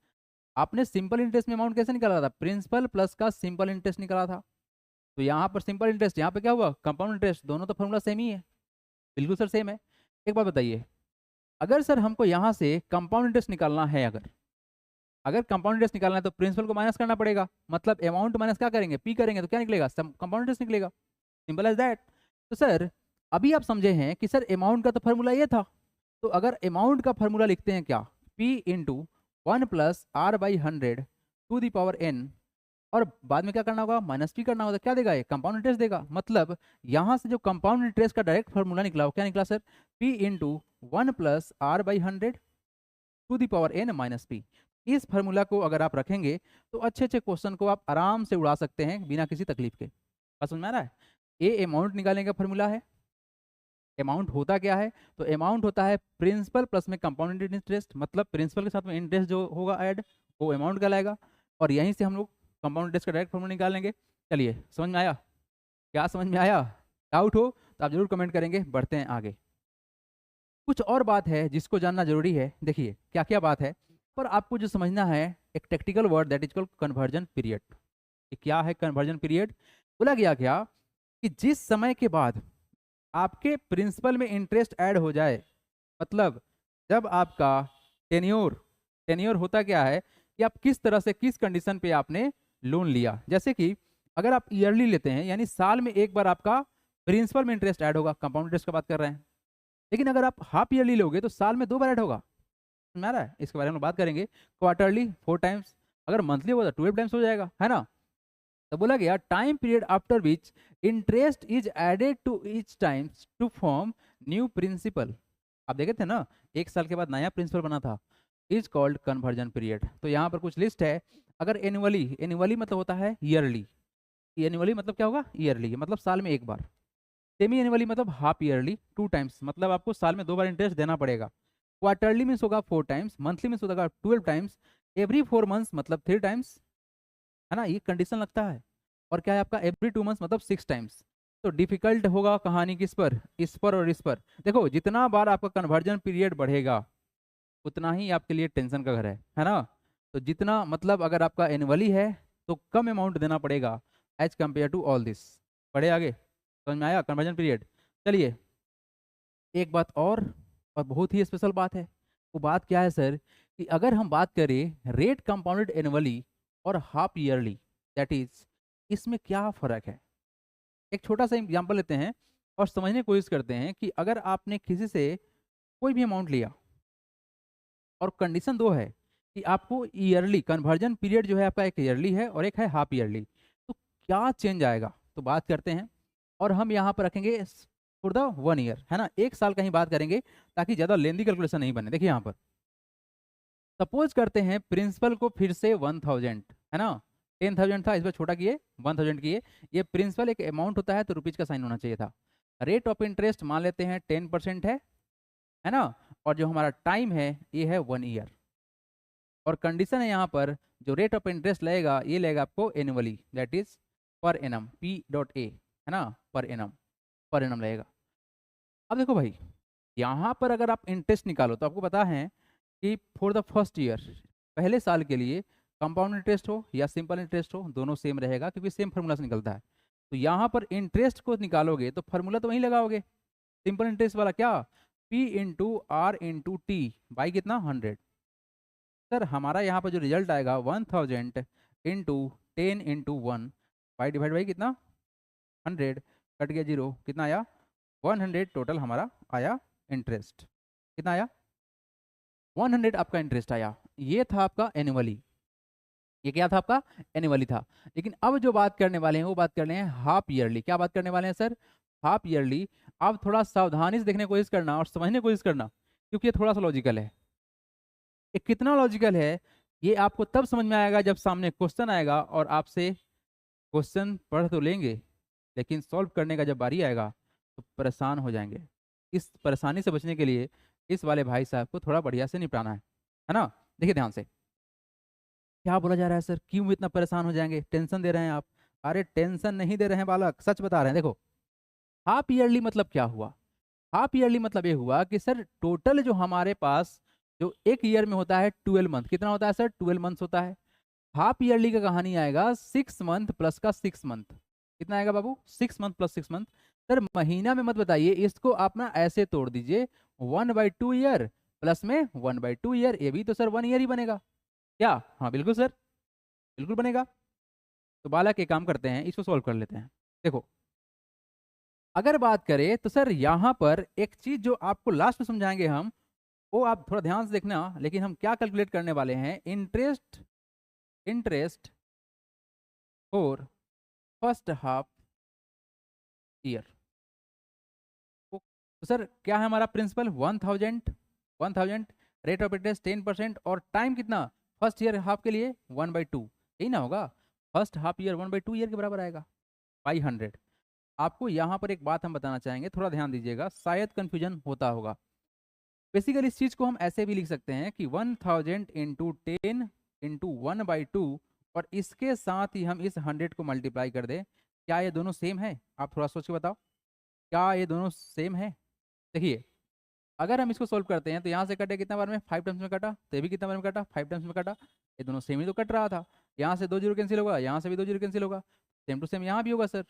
आपने सिंपल इंटरेस्ट में अमाउंट कैसे निकाला था, प्रिंसिपल प्लस का सिंपल इंटरेस्ट निकाला था। तो यहाँ पर सिंपल इंटरेस्ट, यहाँ पे क्या हुआ कंपाउंड इंटरेस्ट, दोनों तो फार्मूला सेम ही है, बिल्कुल सर सेम है। एक बात बताइए, अगर सर हमको यहाँ से कंपाउंड इंटरेस्ट निकालना है, अगर कंपाउंड इंटरेस्ट निकालना है तो प्रिंसिपल को माइनस करना पड़ेगा, मतलब अमाउंट माइनस क्या करेंगे, पी करेंगे, तो क्या निकलेगा, कंपाउंड इंटरेस्ट निकलेगा, सिंपल एज दैट। तो सर अभी आप समझे हैं कि सर अमाउंट का तो फार्मूला ये था, तो अगर अमाउंट का फार्मूला लिखते हैं क्या, P into 1 plus R/100 to the power n, और बाद में क्या करना होगा, माइनस पी करना होगा, क्या देगा ये, कंपाउंड इंटरेस्ट देगा। मतलब यहाँ से जो कंपाउंड इंटरेस्ट का डायरेक्ट फार्मूला निकला वो क्या निकला sir, P into 1 plus R/100 to the power n minus P. इस फार्मूला को अगर आप रखेंगे तो अच्छे अच्छे क्वेश्चन को आप आराम से उड़ा सकते हैं बिना किसी तकलीफ के। बात समझ में आ रहा है, ये अमाउंट निकालने का फार्मूला है। अमाउंट होता क्या है, तो अमाउंट होता है प्रिंसिपल प्लस में कंपाउंडेड इंटरेस्ट, मतलब प्रिंसिपल के साथ में इंटरेस्ट जो होगा ऐड, वो अमाउंट कहलाएगा, और यहीं से हम लोग कंपाउंड इंटरेस्ट का डायरेक्ट फॉर्मूला निकालेंगे। चलिए समझ में आया, क्या समझ में आया, डाउट हो तो आप जरूर कमेंट करेंगे, बढ़ते हैं आगे। कुछ और बात है जिसको जानना जरूरी है, देखिए क्या क्या बात है, पर आपको जो समझना है एक technical word that is called conversion period. क्या है कन्वर्जन पीरियड, बोला गया क्या कि जिस समय के बाद आपके प्रिंसिपल में इंटरेस्ट ऐड हो जाए, मतलब जब आपका टेन्योर होता क्या है कि आप किस तरह से किस कंडीशन पे आपने लोन लिया। जैसे कि अगर आप ईयरली लेते हैं यानी साल में एक बार आपका प्रिंसिपल में इंटरेस्ट ऐड होगा, कंपाउंड इंटरेस्ट की बात कर रहे हैं। लेकिन अगर आप हाफ ईयरली लोगे तो साल में 2 बार ऐड होगा, समझ में आ रहा है, इसके बारे में बात करेंगे। क्वार्टरली 4 टाइम्स, अगर मंथली होगा तो 12 टाइम्स हो जाएगा, है ना। तो बोला गया time period after which interest is added to each times to form new principal. आप देखे थे ना, एक साल के बाद नया प्रिंसिपल बना था, इज कॉल्ड कन्वर्जन पीरियड। तो यहाँ पर कुछ लिस्ट है, अगर एनुअली मतलब होता है ईयरली, एनुअली मतलब क्या होगा, ईयरली मतलब साल में एक बार। सेमी एनुअली मतलब हाफ ईयरली 2 टाइम्स, मतलब आपको साल में 2 बार इंटरेस्ट देना पड़ेगा। क्वार्टरली मीन्स होगा 4 टाइम्स, मंथली मीन्स होगा 12 टाइम्स, एवरी 4 मंथ्स मतलब 3 टाइम्स, है ना, ये कंडीशन लगता है। और क्या है आपका एवरी 2 मंथ्स मतलब 6 टाइम्स। तो डिफिकल्ट होगा कहानी किस पर, इस पर और इस पर। देखो जितना बार आपका कन्वर्जन पीरियड बढ़ेगा उतना ही आपके लिए टेंशन का घर है ना। तो जितना मतलब अगर आपका एनुअली है तो कम अमाउंट देना पड़ेगा as compare to all this. बढ़े आगे, समझ में आया कन्वर्जन पीरियड। चलिए एक बात और बहुत ही स्पेशल बात है, वो बात क्या है सर कि अगर हम बात करें रेट कंपाउंडेड एनुअली और हाफ ईयरली, दैट इज इसमें क्या फ़र्क है। एक छोटा सा एग्जांपल लेते हैं और समझने की कोशिश करते हैं कि अगर आपने किसी से कोई भी अमाउंट लिया और कंडीशन दो है कि आपको ईयरली कन्वर्जन पीरियड जो है आपका एक ईयरली है और एक है हाफ ईयरली, तो क्या चेंज आएगा, तो बात करते हैं। और हम यहाँ पर रखेंगे फॉर द 1 ईयर, है ना, 1 साल का ही बात करेंगे ताकि ज़्यादा लेंदी कैलकुलेशन नहीं बने। देखिए यहाँ पर सपोज करते हैं प्रिंसिपल को फिर से 1000, है ना, 10,000 था, इस पर छोटा किए 1000 किए। ये प्रिंसिपल एक अमाउंट होता है तो रुपीज का साइन होना चाहिए था। रेट ऑफ इंटरेस्ट मान लेते हैं 10% है ना, और जो हमारा टाइम है ये है 1 ईयर। और कंडीशन है यहाँ पर जो रेट ऑफ इंटरेस्ट लगेगा ये लगेगा आपको annually, that is per annum, P.A, है ना, पर एनम लगेगा। अब देखो भाई, यहाँ पर अगर आप इंटरेस्ट निकालो तो आपको पता है कि फॉर द फर्स्ट ईयर, पहले साल के लिए कंपाउंड इंटरेस्ट हो या सिंपल इंटरेस्ट हो दोनों सेम रहेगा क्योंकि सेम फार्मूला से निकलता है। तो यहाँ पर इंटरेस्ट को निकालोगे तो फार्मूला तो वहीं लगाओगे, सिंपल इंटरेस्ट वाला क्या, P/R/T बाई कितना 100। सर हमारा यहाँ पर जो रिजल्ट आएगा 1000 इंटू 10 × 1 बाई डिवाइड बाई कितना 100, कट गया जीरो, कितना आया 100 टोटल हमारा आया इंटरेस्ट। कितना आया 100 आपका इंटरेस्ट आया। ये था आपका एनुअली, ये क्या था आपका एनुअली था। लेकिन अब जो बात करने वाले हैं वो बात करने हैं हाफ ईयरली। क्या बात करने वाले हैं सर, हाफ ईयरली। आप थोड़ा सावधानी से देखने की कोशिश करना और समझने की कोशिश करना क्योंकि ये थोड़ा सा लॉजिकल है। ये कितना लॉजिकल है ये आपको तब समझ में आएगा जब सामने क्वेश्चन आएगा और आपसे क्वेश्चन पढ़ तो लेंगे लेकिन सॉल्व करने का जब बारी आएगा तो परेशान हो जाएंगे। इस परेशानी से बचने के लिए इस वाले भाई साहब को थोड़ा बढ़िया से निपटाना है ना। देखिए ध्यान से क्या बोला जा रहा है सर, क्यों इतना परेशान हो जाएंगे, टेंशन दे रहे हैं आप। अरे टेंशन नहीं दे रहे हैं बालक, सच बता रहे हैं। देखो हाफ ईयरली मतलब क्या हुआ, हाफ ईयरली मतलब ये हुआ कि सर टोटल जो हमारे पास जो एक ईयर में होता है 12 मंथ, कितना होता है सर 12 मंथ्स होता है। हाफ ईयरली का कहानी आएगा 6 मंथ प्लस का 6 मंथ। कितना आएगा बाबू 6 मंथ प्लस 6 मंथ। सर महीना में मत बताइए, इसको आप ना ऐसे तोड़ दीजिए 1/2 ईयर प्लस में 1/2 ईयर, ये भी तो सर 1 ईयर ही बनेगा क्या। हाँ बिल्कुल सर, बिल्कुल बनेगा। तो बालक एक काम करते हैं इसको सॉल्व कर लेते हैं। देखो अगर बात करें तो सर यहाँ पर एक चीज जो आपको लास्ट में समझाएंगे हम, वो आप थोड़ा ध्यान से देखना। लेकिन हम क्या कैलकुलेट करने वाले हैं, interest, interest for first half year. तो सर क्या है हमारा प्रिंसिपल 1000 रेट ऑफ इंटरेस्ट 10% और टाइम कितना फर्स्ट ईयर हाफ के लिए 1/2, यही ना होगा। फर्स्ट हाफ ईयर 1/2 ईयर के बराबर आएगा बाई 100। आपको यहाँ पर एक बात हम बताना चाहेंगे, थोड़ा ध्यान दीजिएगा, शायद कंफ्यूजन होता होगा। बेसिकली इस चीज़ को हम ऐसे भी लिख सकते हैं कि 1000 इंटू 10 × 1/2 और इसके साथ ही हम इस 100 को मल्टीप्लाई कर दें। क्या ये दोनों सेम है, आप थोड़ा सोच के बताओ, क्या ये दोनों सेम है। देखिए अगर हम इसको सोल्व करते हैं तो यहाँ से कटे कितना बार में 5 टाइम्स में कटा, तो ये भी कितना बार में कटा 5 टाइम्स में कटा, ये दोनों सेम ही तो कट रहा था। यहाँ से 2 जीरो कैंसिल होगा, यहाँ से भी 2 जीरो कैंसिल होगा, सेम टू सेम यहाँ भी होगा सर।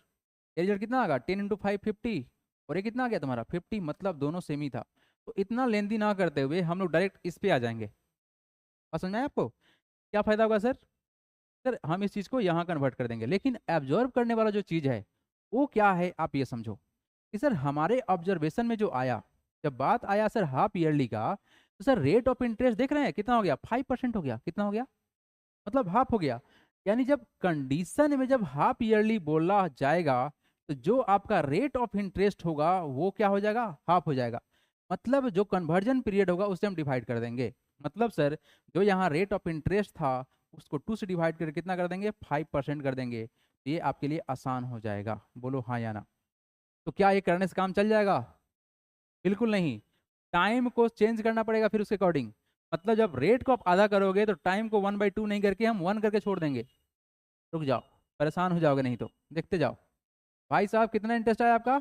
ये रिजल्ट कितना आएगा 10 × 5 50 और ये कितना आ गया तुम्हारा 50, मतलब दोनों सेम ही था। तो इतना लेंदी ना करते हुए हम लोग डायरेक्ट इस पे आ जाएंगे। और समझ में आया आपको क्या फायदा होगा सर, सर हम इस चीज़ को यहाँ कन्वर्ट कर देंगे। लेकिन एब्जॉर्व करने वाला जो चीज़ है वो क्या है, आप ये समझो कि सर हमारे ऑब्जर्वेशन में जो आया, जब बात आया सर हाफ ईयरली का, तो सर रेट ऑफ इंटरेस्ट देख रहे हैं कितना हो गया 5% हो गया। कितना हो गया, मतलब हाफ हो गया। यानी जब कंडीशन में जब हाफ ईयरली बोला जाएगा तो जो आपका रेट ऑफ इंटरेस्ट होगा वो क्या हो जाएगा, हाफ हो जाएगा। मतलब जो कन्वर्जन पीरियड होगा उससे हम डिवाइड कर देंगे। मतलब सर जो यहाँ रेट ऑफ इंटरेस्ट था उसको 2 से डिवाइड करके कितना कर देंगे 5% कर देंगे। ये आपके लिए आसान हो जाएगा, बोलो हाँ या ना। तो क्या ये करने से काम चल जाएगा, बिल्कुल नहीं, टाइम को चेंज करना पड़ेगा फिर उसके अकॉर्डिंग। मतलब जब रेट को आप आधा करोगे तो टाइम को 1/2 नहीं करके हम 1 करके छोड़ देंगे। रुक जाओ, परेशान हो जाओगे नहीं तो, देखते जाओ। भाई साहब कितना इंटरेस्ट आया आपका,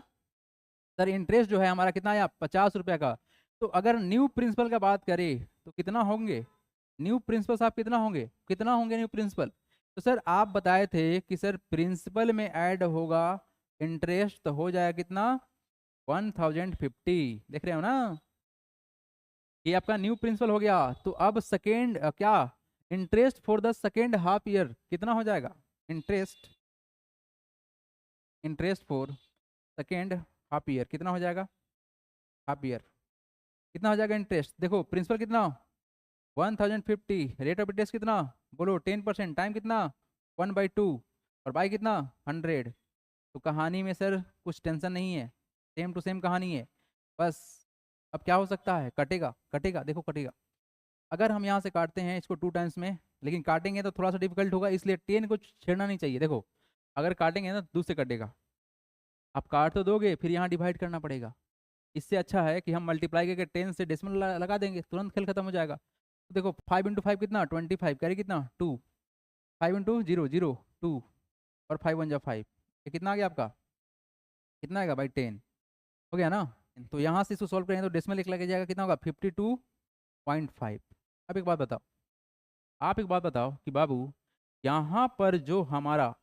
सर इंटरेस्ट जो है हमारा कितना आया 50 रुपये का। तो अगर न्यू प्रिंसिपल का बात करें तो कितना होंगे न्यू प्रिंसिपल साहब, कितना होंगे, कितना होंगे न्यू प्रिंसिपल। तो सर आप बताए थे कि सर प्रिंसिपल में ऐड होगा इंटरेस्ट तो हो जाएगा कितना 1050, देख रहे हो ना। ये आपका न्यू प्रिंसिपल हो गया। तो अब सेकेंड क्या interest for the second half year कितना हो जाएगा? Interest interest for second half year कितना हो जाएगा? हाफ ईयर कितना हो जाएगा इंटरेस्ट? देखो प्रिंसिपल कितना 1050, रेट ऑफ इंटरेस्ट कितना बोलो 10%, टाइम कितना 1/2 और बाई कितना 100। तो कहानी में सर कुछ टेंशन नहीं है, सेम टू सेम कहानी है। बस अब क्या हो सकता है? कटेगा कटेगा, देखो कटेगा। अगर हम यहाँ से काटते हैं इसको 2 टाइम्स में, लेकिन काटेंगे तो थोड़ा सा डिफिकल्ट होगा, इसलिए 10 को छेड़ना नहीं चाहिए। देखो अगर काटेंगे ना 2 से कटेगा, आप काट तो दोगे फिर यहाँ डिवाइड करना पड़ेगा। इससे अच्छा है कि हम मल्टीप्लाई करके 10 से डेसिमल लगा देंगे, तुरंत खेल खत्म हो जाएगा। तो देखो 5 × 5 कितना 25, कैरी कितना 2, 5 × 0 0 2 और 5 1 जा 5, ये कितना आ गया आपका? कितना आएगा भाई 10 हो गया ना। तो यहाँ से इसको सॉल्व करेंगे तो डेसिमल एक लग जाएगा, कितना होगा 52.5। अब एक बात बताओ, आप एक बात बताओ कि बाबू यहाँ पर जो हमारा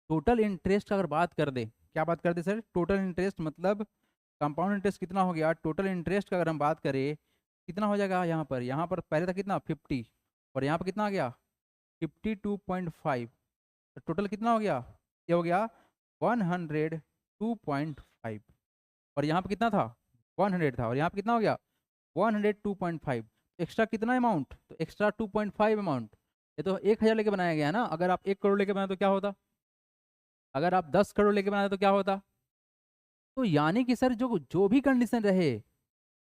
टोटल इंटरेस्ट अगर बात कर दे, क्या बात कर दे सर? टोटल इंटरेस्ट मतलब कंपाउंड इंटरेस्ट कितना हो गया? टोटल इंटरेस्ट का अगर हम बात करें कितना हो जाएगा यहाँ पर? यहाँ पर पहले था कितना 50 और यहाँ पर कितना आ गया 52.5, तो टोटल कितना हो गया? ये हो गया 102.5 और यहाँ पे कितना था 100 था और यहाँ पे कितना हो गया 102.5। एक्स्ट्रा कितना अमाउंट? तो एक्स्ट्रा 2.5 अमाउंट। ये तो 1000 लेके बनाया गया है ना, अगर आप 1 करोड़ लेके बनाए तो क्या होता? अगर आप 10 करोड़ लेके बनाए तो क्या होता? तो यानी कि सर जो जो भी कंडीशन रहे,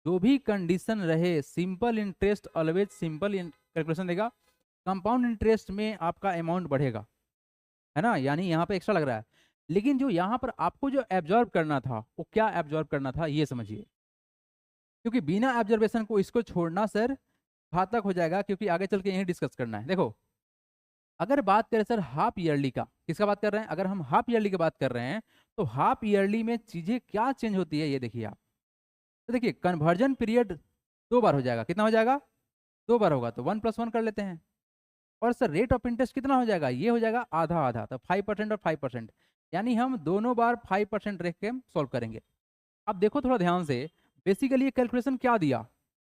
जो भी कंडीशन रहे, simple interest always simple calculation देगा, कंपाउंड इंटरेस्ट में आपका अमाउंट बढ़ेगा, है ना। यानी यहाँ पे एक्स्ट्रा लग रहा है, लेकिन जो यहाँ पर आपको जो एब्जॉर्ब करना था वो क्या एब्जॉर्ब करना था ये समझिए, क्योंकि बिना ऑब्जर्वेशन को इसको छोड़ना सर घातक हो जाएगा, क्योंकि आगे चल के यही डिस्कस करना है। देखो अगर बात करें सर हाफ ईयरली का, किसका बात कर रहे हैं? अगर हम हाफ ईयरली की बात कर रहे हैं तो हाफ ईयरली में चीजें क्या चेंज होती है ये देखिए आप। तो देखिए कन्वर्जन पीरियड 2 बार हो जाएगा, कितना हो जाएगा 2 बार होगा, तो 1+1 कर लेते हैं। और सर रेट ऑफ इंटरेस्ट कितना हो जाएगा? ये हो जाएगा आधा आधा, तो 5% और 5%, यानी हम दोनों बार 5% रख के सॉल्व करेंगे। अब देखो थोड़ा ध्यान से, बेसिकली ये कैलकुलेशन क्या दिया,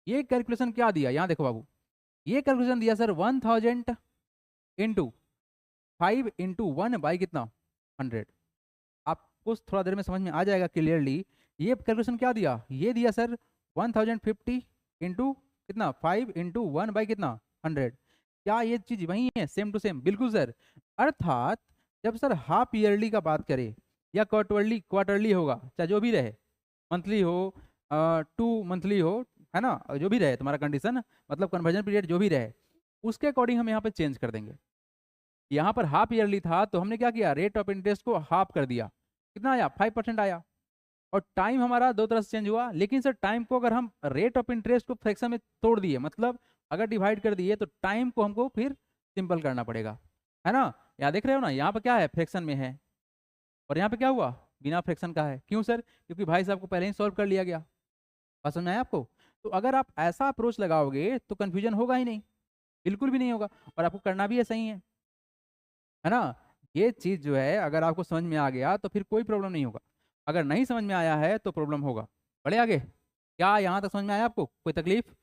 ये कैलकुलेशन क्या दिया यहाँ देखो बाबू, ये कैलकुलेशन दिया सर 1000 इंटू 5 × 1 कितना 100। आपको थोड़ा देर में समझ में आ जाएगा क्लियरली। ये कैलकुलेशन क्या दिया? ये दिया सर 1050 इंटू कितना 5 × 1 कितना 100। क्या ये चीज वही है सेम टू सेम? बिल्कुल सर। अर्थात जब सर हाफ ईयरली का बात करें या क्वार्टरली, क्वार्टरली होगा चाहे जो भी रहे, मंथली हो 2 मंथली हो, है ना, जो भी रहे तुम्हारा कंडीशन, मतलब कन्वर्जन पीरियड जो भी रहे उसके अकॉर्डिंग हम यहाँ पे चेंज कर देंगे। यहाँ पर हाफ ईयरली था तो हमने क्या किया, रेट ऑफ इंटरेस्ट को हाफ कर दिया, कितना आया 5% आया। और टाइम हमारा दो तरह से चेंज हुआ, लेकिन सर टाइम को अगर हम रेट ऑफ इंटरेस्ट को फ्रैक्शन में तोड़ दिए, मतलब अगर डिवाइड कर दिए तो टाइम को हमको फिर सिंपल करना पड़ेगा, है ना। यहाँ देख रहे हो ना, यहाँ पर क्या है फ्रैक्शन में है और यहाँ पे क्या हुआ बिना फ्रैक्शन का है। क्यों सर? क्योंकि भाई साहब को पहले ही सॉल्व कर लिया गया। पसंद आया आपको? तो अगर आप ऐसा अप्रोच लगाओगे तो कंफ्यूजन होगा ही नहीं, बिल्कुल भी नहीं होगा, और आपको करना भी ऐसा ही है ना। ये चीज जो है अगर आपको समझ में आ गया तो फिर कोई प्रॉब्लम नहीं होगा, अगर नहीं समझ में आया है तो प्रॉब्लम होगा। बढ़े आगे, क्या यहाँ तक समझ में आया आपको? कोई तकलीफ?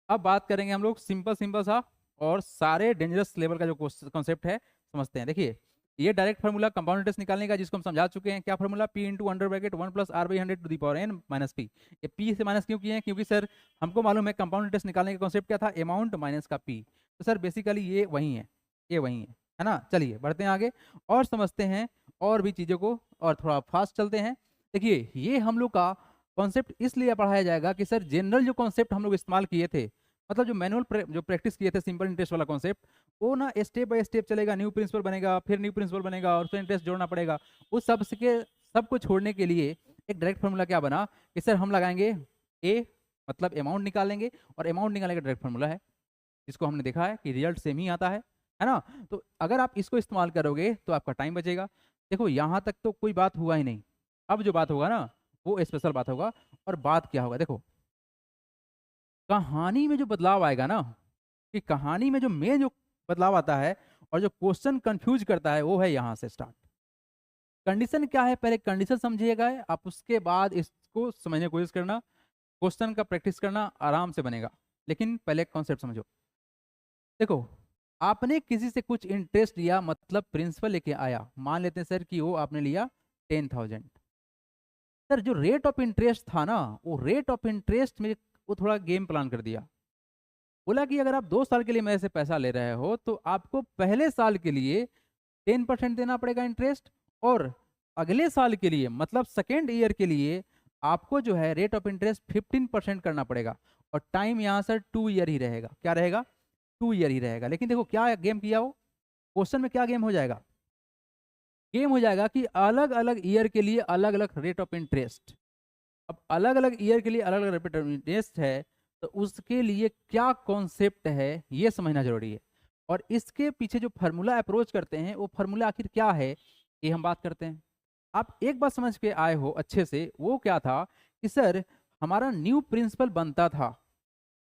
अब बात करेंगे हम लोग सिंपल सिंपल सा और सारे डेंजरस लेवल का जो कॉन्सेप्ट है समझते हैं। देखिए ये डायरेक्ट फार्मूला कंपाउंड इंटरेस्ट निकालने का जिसको हम समझा चुके हैं, क्या फार्मूला P × (1/100) ये P से माइनस क्यों किए हैं? क्योंकि सर हमको मालूम है कंपाउंड इंटरेस्ट निकालने का कॉन्सेप्ट क्या था, अमाउंट माइनस का P। तो सर बेसिकली ये वही है, ये वही है ना। चलिए बढ़ते हैं आगे और समझते हैं और भी चीज़ों को, और थोड़ा फास्ट चलते हैं। देखिए ये हम लोग का कॉन्सेप्ट इसलिए पढ़ाया जाएगा कि सर जनरल जो कॉन्सेप्ट हम लोग इस्तेमाल किए थे, मतलब जो मैनुअल जो प्रैक्टिस किए थे सिंपल इंटरेस्ट वाला कॉन्सेप्ट, वो ना स्टेप बाय स्टेप चलेगा, न्यू प्रिंसिपल बनेगा, फिर न्यू प्रिंसिपल बनेगा और फिर इंटरेस्ट जोड़ना पड़ेगा। उस सब को छोड़ने के लिए एक डायरेक्ट फार्मूला क्या बना कि सर हम लगाएंगे ए, मतलब अमाउंट निकालेंगे, और अमाउंट निकालने का डायरेक्ट फार्मूला है जिसको हमने देखा है कि रिजल्ट सेम ही आता है ना। तो अगर आप इसको इस्तेमाल करोगे तो आपका टाइम बचेगा। देखो यहाँ तक तो कोई बात हुआ ही नहीं, अब जो बात होगा ना वो स्पेशल बात होगा। और बात क्या होगा? देखो कहानी में जो बदलाव आएगा ना, कि कहानी में जो मेन जो बदलाव आता है और जो क्वेश्चन कंफ्यूज करता है वो है यहाँ से स्टार्ट। कंडीशन क्या है, पहले कंडीशन समझिएगा आप, उसके बाद इसको समझने की कोशिश करना, क्वेश्चन का प्रैक्टिस करना आराम से बनेगा। लेकिन पहले कॉन्सेप्ट समझो। देखो, आपने किसी से कुछ इंटरेस्ट लिया, मतलब प्रिंसिपल लेके आया। मान लेते हैं सर कि वो आपने लिया 10,000। सर जो रेट ऑफ इंटरेस्ट था ना, वो रेट ऑफ इंटरेस्ट में वो थोड़ा गेम प्लान कर दिया। बोला कि अगर आप 2 साल के लिए मेरे से पैसा ले रहे हो तो आपको पहले साल के लिए 10% देना पड़ेगा इंटरेस्ट, और अगले साल के लिए मतलब सेकेंड ईयर के लिए आपको जो है रेट ऑफ इंटरेस्ट 15% करना पड़ेगा। और टाइम यहाँ सर 2 ईयर ही रहेगा। क्या रहेगा? 2 ईयर ही रहेगा। लेकिन देखो क्या गेम किया वो, क्वेश्चन में क्या गेम हो जाएगा? गेम हो जाएगा कि अलग अलग ईयर के लिए अलग अलग रेट ऑफ इंटरेस्ट। अब अलग अलग ईयर के लिए अलग अलग रेट ऑफ इंटरेस्ट है, तो उसके लिए क्या कॉन्सेप्ट है ये समझना जरूरी है। और इसके पीछे जो फार्मूला अप्रोच करते हैं वो फार्मूला आखिर क्या है, ये हम बात करते हैं। आप एक बात समझ के आए हो अच्छे से, वो क्या था कि सर हमारा न्यू प्रिंसिपल बनता था,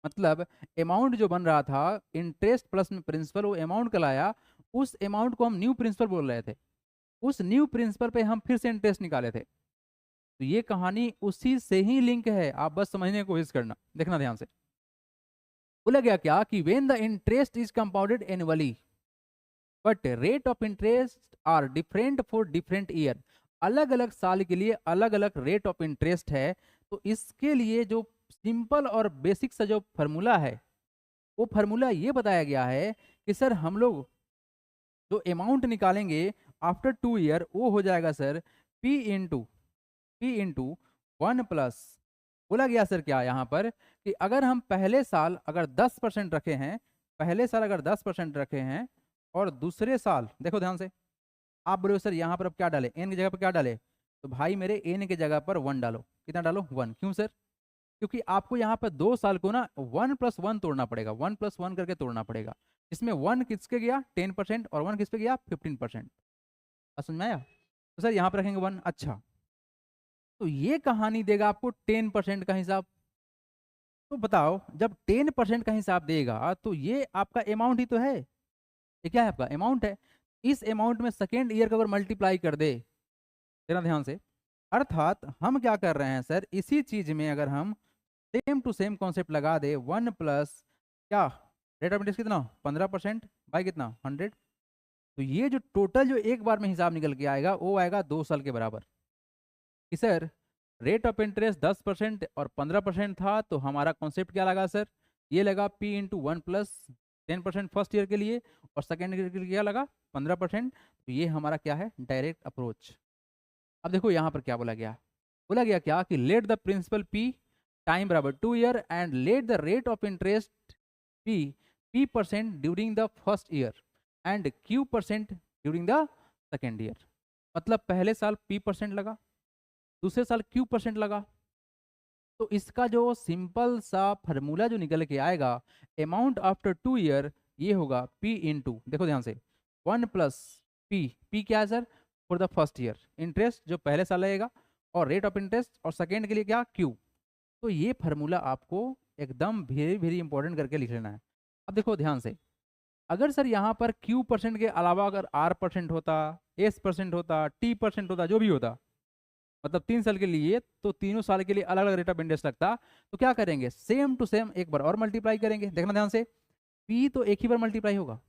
मतलब अमाउंट जो बन रहा था इंटरेस्ट प्लस में प्रिंसिपल, वो अमाउंट कहलाया। उस अमाउंट को हम न्यू प्रिंसिपल बोल रहे थे। उस न्यू प्रिंसिपल पे हम फिर से इंटरेस्ट निकाले थे। तो ये कहानी उसी से ही लिंक है, आप बस समझने की कोशिश करना, देखना ध्यान से। बोला गया क्या कि when the interest is compounded annually but rate of interest are different for different year. अलग अलग साल के लिए अलग अलग रेट ऑफ इंटरेस्ट है। तो इसके लिए जो सिंपल और बेसिक सा जो फार्मूला है, वो फार्मूला ये बताया गया है कि सर हम लोग जो अमाउंट निकालेंगे आफ्टर 2 ईयर वो हो जाएगा सर पी इंटू 1 प्लस। बोला गया सर क्या यहाँ पर कि अगर हम पहले साल अगर 10% रखे हैं, पहले साल अगर 10% रखे हैं, और दूसरे साल देखो ध्यान से, आप बोलो सर यहाँ पर अब क्या डाले, एन की जगह पर क्या डाले, तो भाई मेरे एन की जगह पर 1 डालो। कितना डालो? 1। क्यों सर? क्योंकि आपको यहाँ पर 2 साल को ना 1+1 तोड़ना पड़ेगा, 1+1 करके तोड़ना पड़ेगा। इसमें 1 किसके गया? 10%, और 1 किस पे गया? 15%। समझ में आया? तो सर यहाँ पर रखेंगे 1। अच्छा, तो ये कहानी देगा आपको 10% का हिसाब। तो बताओ, जब 10% का हिसाब देगा तो ये आपका अमाउंट ही तो है। ये क्या है? आपका अमाउंट है। इस अमाउंट में सेकेंड ईयर का अगर मल्टीप्लाई कर दे, तेरा ध्यान से, अर्थात हम क्या कर रहे हैं सर, इसी चीज में अगर हम सेम टू सेम कॉन्सेप्ट लगा दे, 1 प्लस क्या रेट ऑफ इंटरेस्ट कितना? 15% बाई कितना? 100। तो ये जो टोटल जो एक बार में हिसाब निकल के आएगा वो आएगा 2 साल के बराबर। कि सर रेट ऑफ इंटरेस्ट 10% और 15% था, तो हमारा कॉन्सेप्ट क्या लगा सर? ये लगा P × 1+10% फर्स्ट ईयर के लिए, और सेकेंड ईयर के लिए क्या लगा? 15%। तो ये हमारा क्या है? Direct approach. अब देखो यहाँ पर क्या बोला गया। बोला गया क्या कि let the principal P time बराबर 2 year and let the rate of interest P% during the first year and Q% during the second year. मतलब पहले साल P% लगा, दूसरे साल Q% लगा। तो इसका जो सिंपल सा फार्मूला जो निकल के आएगा, अमाउंट आफ्टर 2 ईयर, ये होगा P इंटू, देखो ध्यान से, 1+P। P क्या है sir? For the first year interest जो पहले साल लगेगा, और रेट ऑफ इंटरेस्ट, और सेकेंड के लिए क्या? Q। तो ये फार्मूला आपको एकदम वेरी वेरी इंपॉर्टेंट करके लिख लेना है। अब देखो ध्यान से, अगर सर यहाँ पर Q% के अलावा अगर R% होता, S% होता, T% होता, जो भी होता, मतलब 3 साल के लिए, तो तीनों साल के लिए अलग अलग रेट ऑफ इंटरेस्ट लगता। तो क्या करेंगे? सेम टू सेम एक बार और मल्टीप्लाई करेंगे। देखना ध्यान से, P तो एक ही बार मल्टीप्लाई होगा।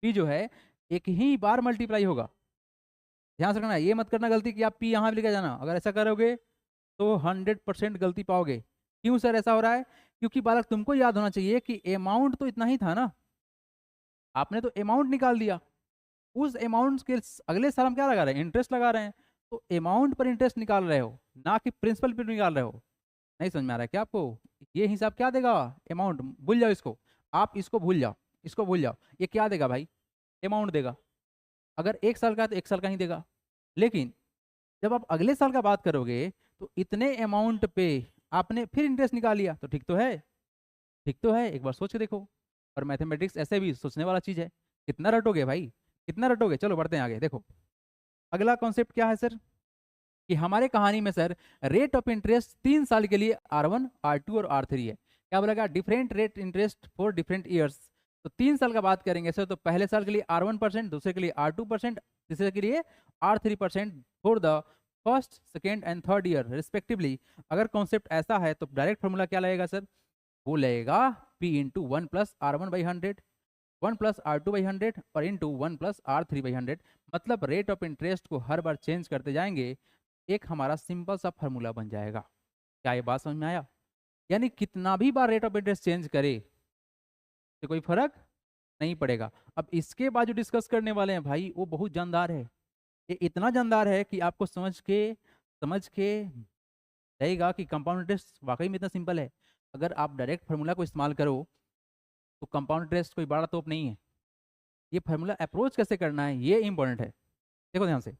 P जो है एक ही बार मल्टीप्लाई होगा। ध्यान से रखना, ये मत करना गलती कि आप P यहाँ भी लेकर जाना। अगर ऐसा करोगे तो 100% गलती पाओगे। क्यों सर ऐसा हो रहा है? क्योंकि बालक तुमको याद होना चाहिए कि अमाउंट तो इतना ही था ना, आपने तो अमाउंट निकाल दिया। उस अमाउंट के अगले साल हम क्या लगा रहे हैं? इंटरेस्ट लगा रहे हैं। तो अमाउंट पर इंटरेस्ट निकाल रहे हो, ना कि प्रिंसिपल पर निकाल रहे हो। नहीं समझ में आ रहा है क्या आपको? ये हिसाब क्या देगा? अमाउंट। भूल जाओ इसको, आप इसको भूल जाओ, इसको भूल जाओ। ये क्या देगा भाई? अमाउंट देगा। अगर 1 साल का है तो 1 साल का ही देगा। लेकिन जब आप अगले साल का बात करोगे तो इतने अमाउंट पे आपने फिर इंटरेस्ट निकाल लिया, तो ठीक तो है? ठीक तो है? एक बार सोच के देखो। और मैथमेटिक्स ऐसे भी सोचने वाला चीज है। कितना रटोगे भाई, कितना रटोगे? चलो बढ़ते हैं आगे। देखो अगला कॉन्सेप्ट क्या है सर, कि हमारे कहानी में सर रेट ऑफ इंटरेस्ट 3 साल के लिए R1, R2 और R3 है। क्या बोलेगा? Different rate interest for different years. तो 3 साल का बात करेंगे सर, तो पहले साल के लिए R1%, दूसरे के लिए R2%, तीसरे के लिए R3% for the first, second and third year respectively. अगर कॉन्सेप्ट ऐसा है तो डायरेक्ट फॉर्मूला क्या लगेगा सर? वो लगेगा P इंटू 1+R1/100, 1+R2/100 और इंटू 1+R3/100। मतलब रेट ऑफ इंटरेस्ट को हर बार चेंज करते जाएंगे, एक हमारा सिंपल सा फार्मूला बन जाएगा। क्या ये बात समझ में आया? यानी कितना भी बार रेट ऑफ इंटरेस्ट चेंज करे तो कोई फर्क नहीं पड़ेगा। अब इसके बाद जो डिस्कस करने वाले हैं भाई, वो बहुत जानदार है। ये इतना जानदार है कि आपको समझ के रहेगा कि कंपाउंड इंटरेस्ट वाकई में इतना सिंपल है। अगर आप डायरेक्ट फार्मूला को इस्तेमाल करो तो कंपाउंड इंटरेस्ट कोई बड़ा तोप नहीं है। ये फार्मूला अप्रोच कैसे करना है ये इंपॉर्टेंट है। देखो ध्यान से,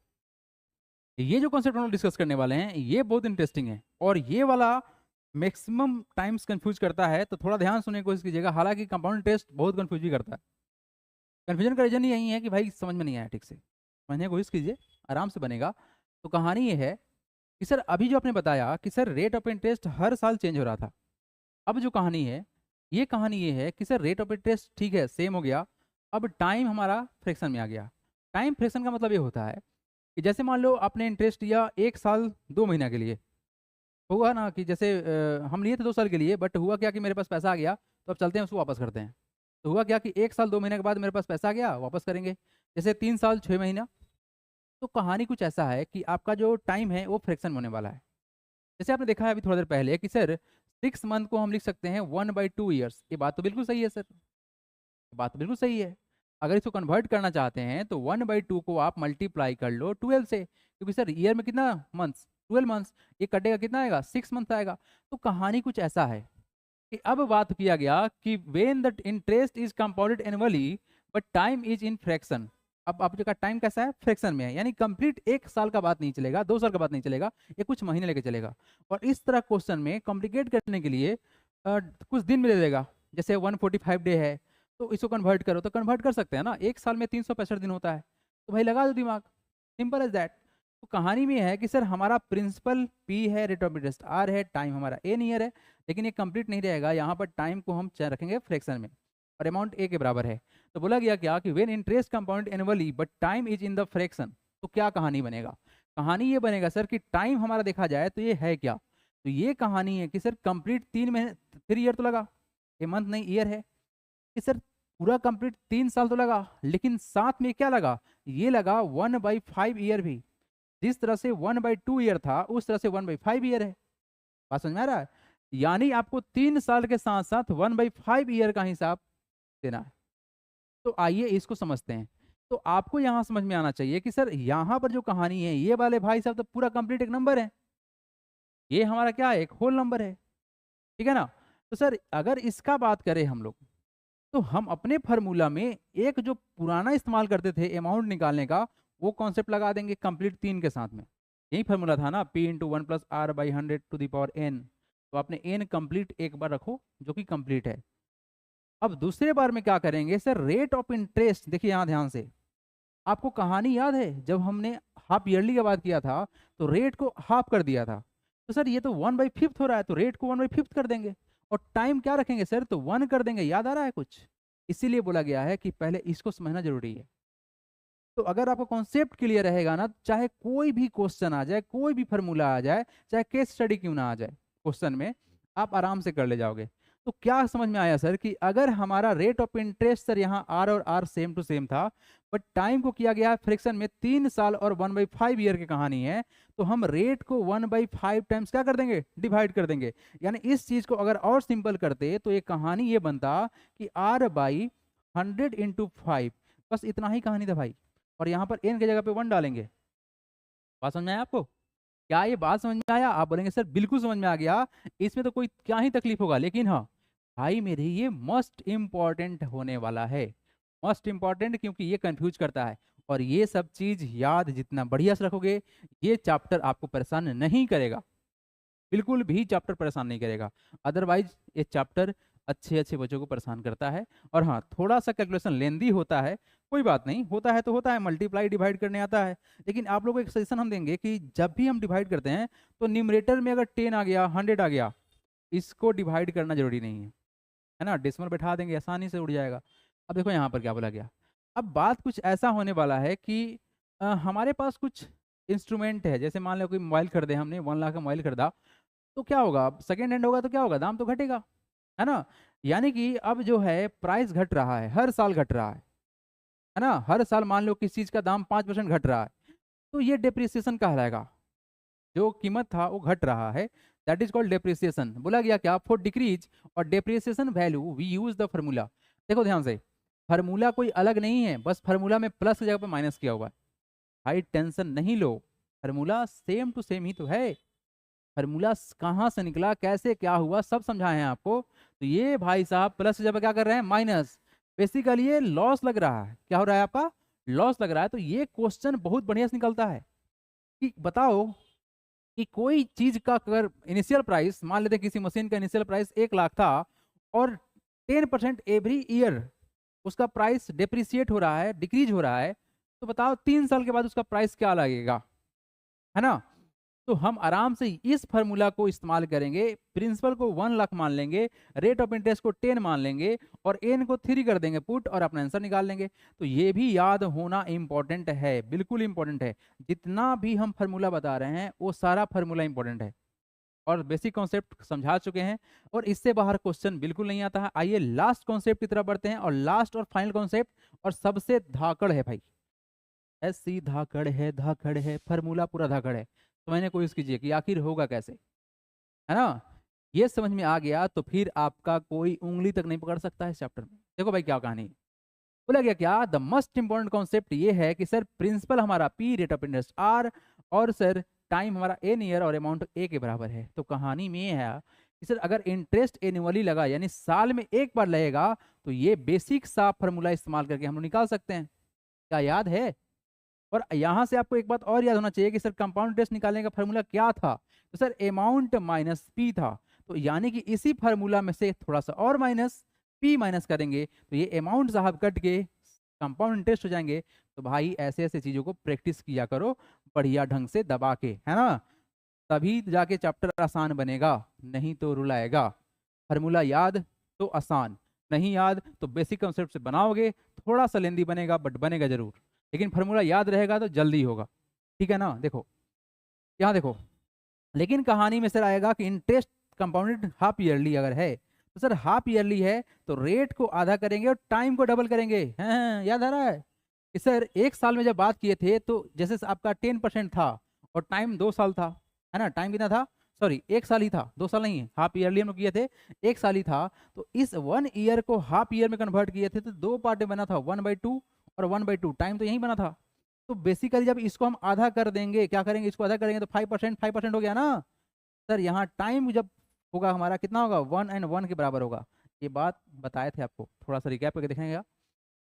ये जो कॉन्सेप्ट हम लोग डिस्कस करने वाले हैं ये बहुत इंटरेस्टिंग है, और ये वाला मैक्सिमम टाइम्स कंफ्यूज करता है, तो थोड़ा ध्यान सुनने की कोशिश कीजिएगा। हालांकि कंपाउंड इंटरेस्ट बहुत कंफ्यूज भी करता है। कन्फ्यूजन का रीजन यही है कि भाई समझ में नहीं आया ठीक से, समझने की कोशिश कीजिए, आराम से बनेगा। तो कहानी ये है कि सर अभी जो आपने बताया कि सर रेट ऑफ इंटरेस्ट हर साल चेंज हो रहा था। अब जो कहानी है, ये कहानी ये है कि सर रेट ऑफ इंटरेस्ट ठीक है सेम हो गया, अब टाइम हमारा फ्रैक्शन में आ गया। टाइम फ्रैक्शन का मतलब ये होता है कि जैसे मान लो आपने इंटरेस्ट लिया 1 साल 2 महीना के लिए, हुआ ना कि जैसे हम लिए थे 2 साल के लिए, बट हुआ क्या कि मेरे पास पैसा आ गया, तो अब चलते हैं उसको वापस करते हैं। तो हुआ क्या कि 1 साल 2 महीने के बाद मेरे पास पैसा आ गया, वापस करेंगे। जैसे 3 साल 6 महीना। तो कहानी कुछ ऐसा है कि आपका जो टाइम है वो फ्रैक्शन होने वाला है। जैसे आपने देखा है अभी थोड़ा देर पहले कि सर 6 मंथ को हम लिख सकते हैं 1/2 ईयर्स। ये बात तो बिल्कुल सही है सर, ये बात तो बिल्कुल सही है। अगर इसको कन्वर्ट करना चाहते हैं तो 1/2 को आप मल्टीप्लाई कर लो 12 से, क्योंकि सर ईयर में कितना मंथ्स, 12 मंथ्स। ये कटेगा कितना आएगा, 6 मंथ आएगा। तो कहानी कुछ ऐसा है कि अब बात किया गया कि when the interest is compounded annually but time is in fraction. अब आप जो का टाइम कैसा है, फ्रैक्शन में है, यानी कंप्लीट 1 साल का बात नहीं चलेगा, 2 साल का बात नहीं चलेगा, ये कुछ महीने लेके चलेगा। और इस तरह क्वेश्चन में कॉम्प्लिकेट करने के लिए कुछ दिन में दे देगा। जैसे 145 डे है, तो इसको कन्वर्ट करो, तो कन्वर्ट कर सकते हैं ना, 1 साल में 365 दिन होता है, तो भाई लगा दो दिमाग, सिंपल एज दैट। तो कहानी में है कि सर हमारा प्रिंसिपल पी है, रेट ऑफ इंटरेस्ट आर है, टाइम हमारा एन ईयर है, लेकिन ये कंप्लीट नहीं रहेगा, यहाँ पर टाइम को हम रखेंगे फ्रैक्शन में, और अमाउंट ए के बराबर है। तो बोला गया क्या कि when interest compound annually but time is in the fraction. तो क्या कहानी बनेगा, कहानी ये बनेगा सर कि टाइम हमारा देखा जाए तो ये है क्या, तो ये कहानी है कि सर कंप्लीट 3 महीने 3 ईयर तो लगा, ये मंथ नहीं ईयर है, कि सर पूरा कंप्लीट 3 साल तो लगा, लेकिन साथ में क्या लगा, ये लगा 1/5 ईयर भी। जिस तरह से 1/2 ईयर था उस तरह से 1/5 ईयर है। बात समझ में आ रहा है? यानी आपको 3 साल के साथ साथ 1/5 ईयर का हिसाब देना है। तो आइए इसको समझते हैं। तो आपको यहां समझ में आना चाहिए कि सर यहां पर जो कहानी है, ये वाले भाई साहब तो पूरा कंप्लीट एक नंबर है, ये हमारा क्या है, एक होल नंबर है, ठीक है ना। तो सर अगर इसका बात करें हम लोग, तो हम अपने फार्मूला में एक जो पुराना इस्तेमाल करते थे अमाउंट निकालने का, वो कॉन्सेप्ट लगा देंगे कंप्लीट 3 के साथ में। यही फार्मूला था ना, P इंटू 1+R/100 तो आपने एन कंप्लीट एक बार रखो जो कि कंप्लीट है। अब दूसरे बार में क्या करेंगे सर, रेट ऑफ इंटरेस्ट। देखिए यहाँ ध्यान से, आपको कहानी याद है जब हमने हाफ ईयरली का बात किया था तो रेट को हाफ कर दिया था। तो सर ये तो 1/5 हो रहा है, तो रेट को 1/5 कर देंगे, और टाइम क्या रखेंगे सर, तो 1 कर देंगे। याद आ रहा है कुछ? इसीलिए बोला गया है कि पहले इसको समझना जरूरी है। तो अगर आपका कॉन्सेप्ट क्लियर रहेगा ना, चाहे कोई भी क्वेश्चन आ जाए, कोई भी फार्मूला आ जाए, चाहे केस स्टडी क्यों ना आ जाए क्वेश्चन में, आप आराम से कर ले जाओगे। तो क्या समझ में आया सर कि अगर हमारा रेट ऑफ इंटरेस्ट सर यहाँ आर और आर सेम टू सेम था, बट टाइम को किया गया फ्रैक्शन में, 3 साल और 1/5 ईयर की कहानी है, तो हम रेट को 1/5 टाइम्स क्या कर देंगे, डिवाइड कर देंगे। यानी इस चीज को अगर और सिंपल करते तो ये कहानी ये बनता कि R/100 × 5, बस इतना ही कहानी था भाई, और यहाँ पर n की जगह पे 1 डालेंगे। बात समझ में आया आपको? क्या ये बात समझ में आया? आप बोलेंगे सर बिल्कुल समझ में आ गया, इसमें तो कोई क्या ही तकलीफ होगा, लेकिन हाँ भाई मेरे, ये मोस्ट इम्पॉर्टेंट होने वाला है। मोस्ट इम्पॉर्टेंट क्योंकि ये कंफ्यूज करता है, और ये सब चीज याद जितना बढ़िया से रखोगे, ये चैप्टर आपको परेशान नहीं करेगा, बिल्कुल भी चैप्टर परेशान नहीं करेगा। अदरवाइज ये चैप्टर अच्छे अच्छे बच्चों को परेशान करता है। और हाँ, थोड़ा सा कैलकुलेशन लेंदी होता है, कोई बात नहीं, होता है तो होता है, मल्टीप्लाई डिवाइड करने आता है। लेकिन आप लोगों को एक सजेशन हम देंगे कि जब भी हम डिवाइड करते हैं तो न्यूमरेटर में अगर 10 आ गया, 100 आ गया, इसको डिवाइड करना जरूरी नहीं है ना, डेसिमल बैठा देंगे, आसानी से उड़ जाएगा। अब देखो यहाँ पर क्या बोला गया। अब बात कुछ ऐसा होने वाला है कि हमारे पास कुछ इंस्ट्रूमेंट है, जैसे मान लो कोई मोबाइल खरीदे हमने, 1 लाख का मोबाइल खरीदा, तो क्या होगा, सेकेंड हैंड होगा तो क्या होगा, दाम तो घटेगा। है ना। यानी कि अब जो है प्राइस घट रहा है, हर साल घट रहा है ना। हर साल मान लो किसी चीज का दाम 5% घट रहा है, तो ये डेप्रिसिएशन कहलाएगा। जो कीमत था वो घट रहा है, दैट इज कॉल्ड डेप्रिसिएशन। बोला गया क्या, फॉर डिक्रीज और depreciation value we use the formula. देखो ध्यान से, फार्मूला कोई अलग नहीं है, बस फार्मूला में प्लस की जगह पर माइनस किया हुआ है। भाई टेंशन नहीं लो, फार्मूला सेम टू सेम ही तो है। फार्मूला कहाँ से निकला, कैसे क्या हुआ, सब समझाए हैं आपको। तो ये भाई साहब प्लस की जगह क्या कर रहे हैं, माइनस। बेसिकली ये लॉस लग रहा है, क्या हो रहा है आपका, लॉस लग रहा है। तो ये क्वेश्चन बहुत बढ़िया से निकलता है कि बताओ कि कोई चीज का अगर इनिशियल प्राइस, मान लेते हैं किसी मशीन का इनिशियल प्राइस 1 लाख था, और 10% एवरी ईयर उसका प्राइस डिप्रिशिएट हो रहा है, डिक्रीज हो रहा है, तो बताओ 3 साल के बाद उसका प्राइस क्या लगेगा, है ना। तो हम आराम से इस फार्मूला को इस्तेमाल करेंगे, प्रिंसिपल को 1 लाख मान लेंगे, रेट ऑफ इंटरेस्ट को 10 मान लेंगे, और एन को 3 कर देंगे पुट, और अपना आंसर निकाल लेंगे। तो ये भी याद होना इंपॉर्टेंट है, बिल्कुल इंपॉर्टेंट है। जितना भी हम फार्मूला बता रहे हैं वो सारा फार्मूला इंपॉर्टेंट है, और बेसिक कॉन्सेप्ट समझा चुके हैं, और इससे बाहर क्वेश्चन बिल्कुल नहीं आता है। आइए लास्ट कॉन्सेप्ट की तरफ बढ़ते हैं, और लास्ट और फाइनल कॉन्सेप्ट, और सबसे धाकड़ है भाई, ऐसी धाकड़ है, फार्मूला पूरा धाकड़ है। तो मैंने कोशिश कीजिए कि आखिर होगा कैसे, है ना। ये समझ में आ गया तो फिर आपका कोई उंगली तक नहीं पकड़ सकता है इस चैप्टर में। देखो भाई क्या कहानी है। बोला गया क्या, द मोस्ट इंपॉर्टेंट कॉन्सेप्ट ये है कि सर प्रिंसिपल हमारा P, rate of interest R, और सर टाइम हमारा एन ईयर और अमाउंट ए के बराबर है। तो कहानी में ये है कि सर अगर इंटरेस्ट एनुअली लगा, यानी साल में एक बार लगेगा, तो ये बेसिक सा फॉर्मूला इस्तेमाल करके हम लोग निकाल सकते हैं। क्या याद है। और यहाँ से आपको एक बात और याद होना चाहिए कि सर कंपाउंड इंटरेस्ट निकालने का फॉर्मूला क्या था, तो सर अमाउंट माइनस पी था। तो यानी कि इसी फार्मूला में से थोड़ा सा और माइनस पी माइनस करेंगे, तो ये अमाउंट साहब कट के कंपाउंड इंटरेस्ट हो जाएंगे। तो भाई ऐसे ऐसे चीज़ों को प्रैक्टिस किया करो बढ़िया ढंग से दबा के, है ना, तभी जाके चैप्टर आसान बनेगा, नहीं तो रुलाएगा। फार्मूला याद तो आसान, नहीं याद तो बेसिक कॉन्सेप्ट से बनाओगे, थोड़ा सा लेंदी बनेगा बट बनेगा जरूर, लेकिन फार्मूला याद रहेगा तो जल्दी होगा। ठीक है ना। देखो यहाँ देखो, लेकिन कहानी में सर आएगा कि इंटरेस्ट कंपाउंडेड हाफ ईयरली अगर है, तो सर हाफ ईयरली है तो रेट को आधा करेंगे और टाइम को डबल करेंगे। हैं, याद आ रहा है कि सर एक साल में जब बात किए थे तो जैसे आपका 10% था, और टाइम 2 साल था, है ना। टाइम कितना था, सॉरी 1 साल ही था, 2 साल नहीं है, हाफ ईयरली हम लोग किए थे, 1 साल ही था। तो इस 1 ईयर को हाफ ईयर में कन्वर्ट किए थे, तो 2 पार्ट में बना था, 1/2 और 1/2, टाइम तो यही बना था। तो बेसिकली जब इसको हम आधा कर देंगे, क्या करेंगे, इसको आधा करेंगे तो 5% हो गया ना। सर यहाँ टाइम जब होगा हमारा कितना होगा, 1 और 1 के बराबर होगा। ये बात बताए थे आपको, थोड़ा सा रिकैप करके देखेंगे।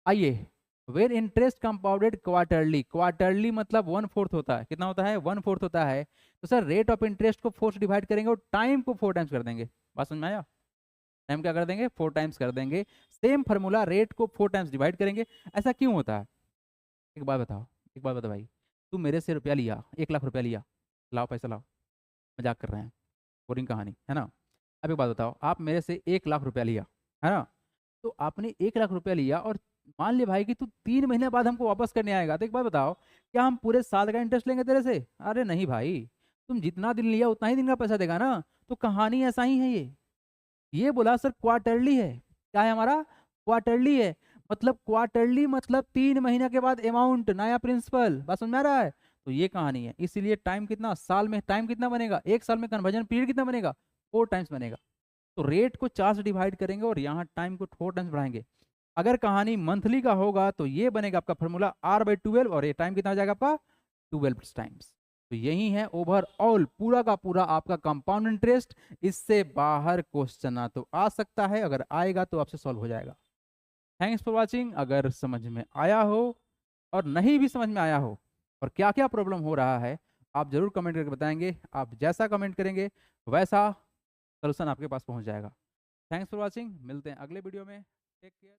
आइए, where interest compounded quarterly, quarterly मतलब 1/4 होता है, कितना होता है, 1/4 होता है। तो सर रेट ऑफ इंटरेस्ट को 4 से डिवाइड करेंगे और टाइम को 4 टाइम्स कर देंगे। बात समझ में आया, टाइम क्या कर देंगे, 4 टाइम्स कर देंगे। सेम फार्मूला, रेट को 4 टाइम्स डिवाइड करेंगे। ऐसा क्यों होता है, एक बात बताओ, एक बात बता भाई, तू मेरे से रुपया लिया, 1 लाख रुपया लिया, लाओ पैसा लाओ, मजाक कर रहे हैं, बोरिंग कहानी है ना। अब एक बात बताओ, आप मेरे से 1 लाख रुपया लिया, है ना। तो आपने 1 लाख रुपया लिया, और मान ले भाई कि तू 3 महीने बाद हमको वापस करने आएगा, तो एक बात बताओ, क्या हम पूरे साल का इंटरेस्ट लेंगे तेरे से, अरे नहीं भाई, तुम जितना दिन लिया उतना ही दिन का पैसा देगा ना। तो कहानी ऐसा ही है ये बोला सर क्वार्टरली है, क्या है हमारा, क्वार्टरली है। मतलब क्वार्टरली मतलब 3 महीने के बाद अमाउंट, नया प्रिंसिपल, बस समझ में आ रहा है। तो ये कहानी है, इसीलिए टाइम कितना, साल में टाइम कितना बनेगा, 1 साल में कन्वर्जन पीरियड कितना बनेगा, 4 टाइम्स बनेगा। तो रेट को 4 से डिवाइड करेंगे और यहाँ टाइम को 4 टाइम्स बढ़ाएंगे। अगर कहानी मंथली का होगा तो ये बनेगा आपका फॉर्मूला R/12, और ये टाइम कितना हो जाएगा आपका 12 टाइम्स। तो यही है ओवरऑल पूरा का पूरा आपका कंपाउंड इंटरेस्ट। इससे बाहर क्वेश्चन ना तो आ सकता है, अगर आएगा तो आपसे सॉल्व हो जाएगा। Thanks for watching. अगर समझ में आया हो, और नहीं भी समझ में आया हो, और क्या क्या प्रॉब्लम हो रहा है, आप जरूर कमेंट करके बताएंगे। आप जैसा कमेंट करेंगे वैसा सोल्यूशन आपके पास पहुंच जाएगा। थैंक्स फॉर वॉचिंग, मिलते हैं अगले वीडियो में, टेक केयर।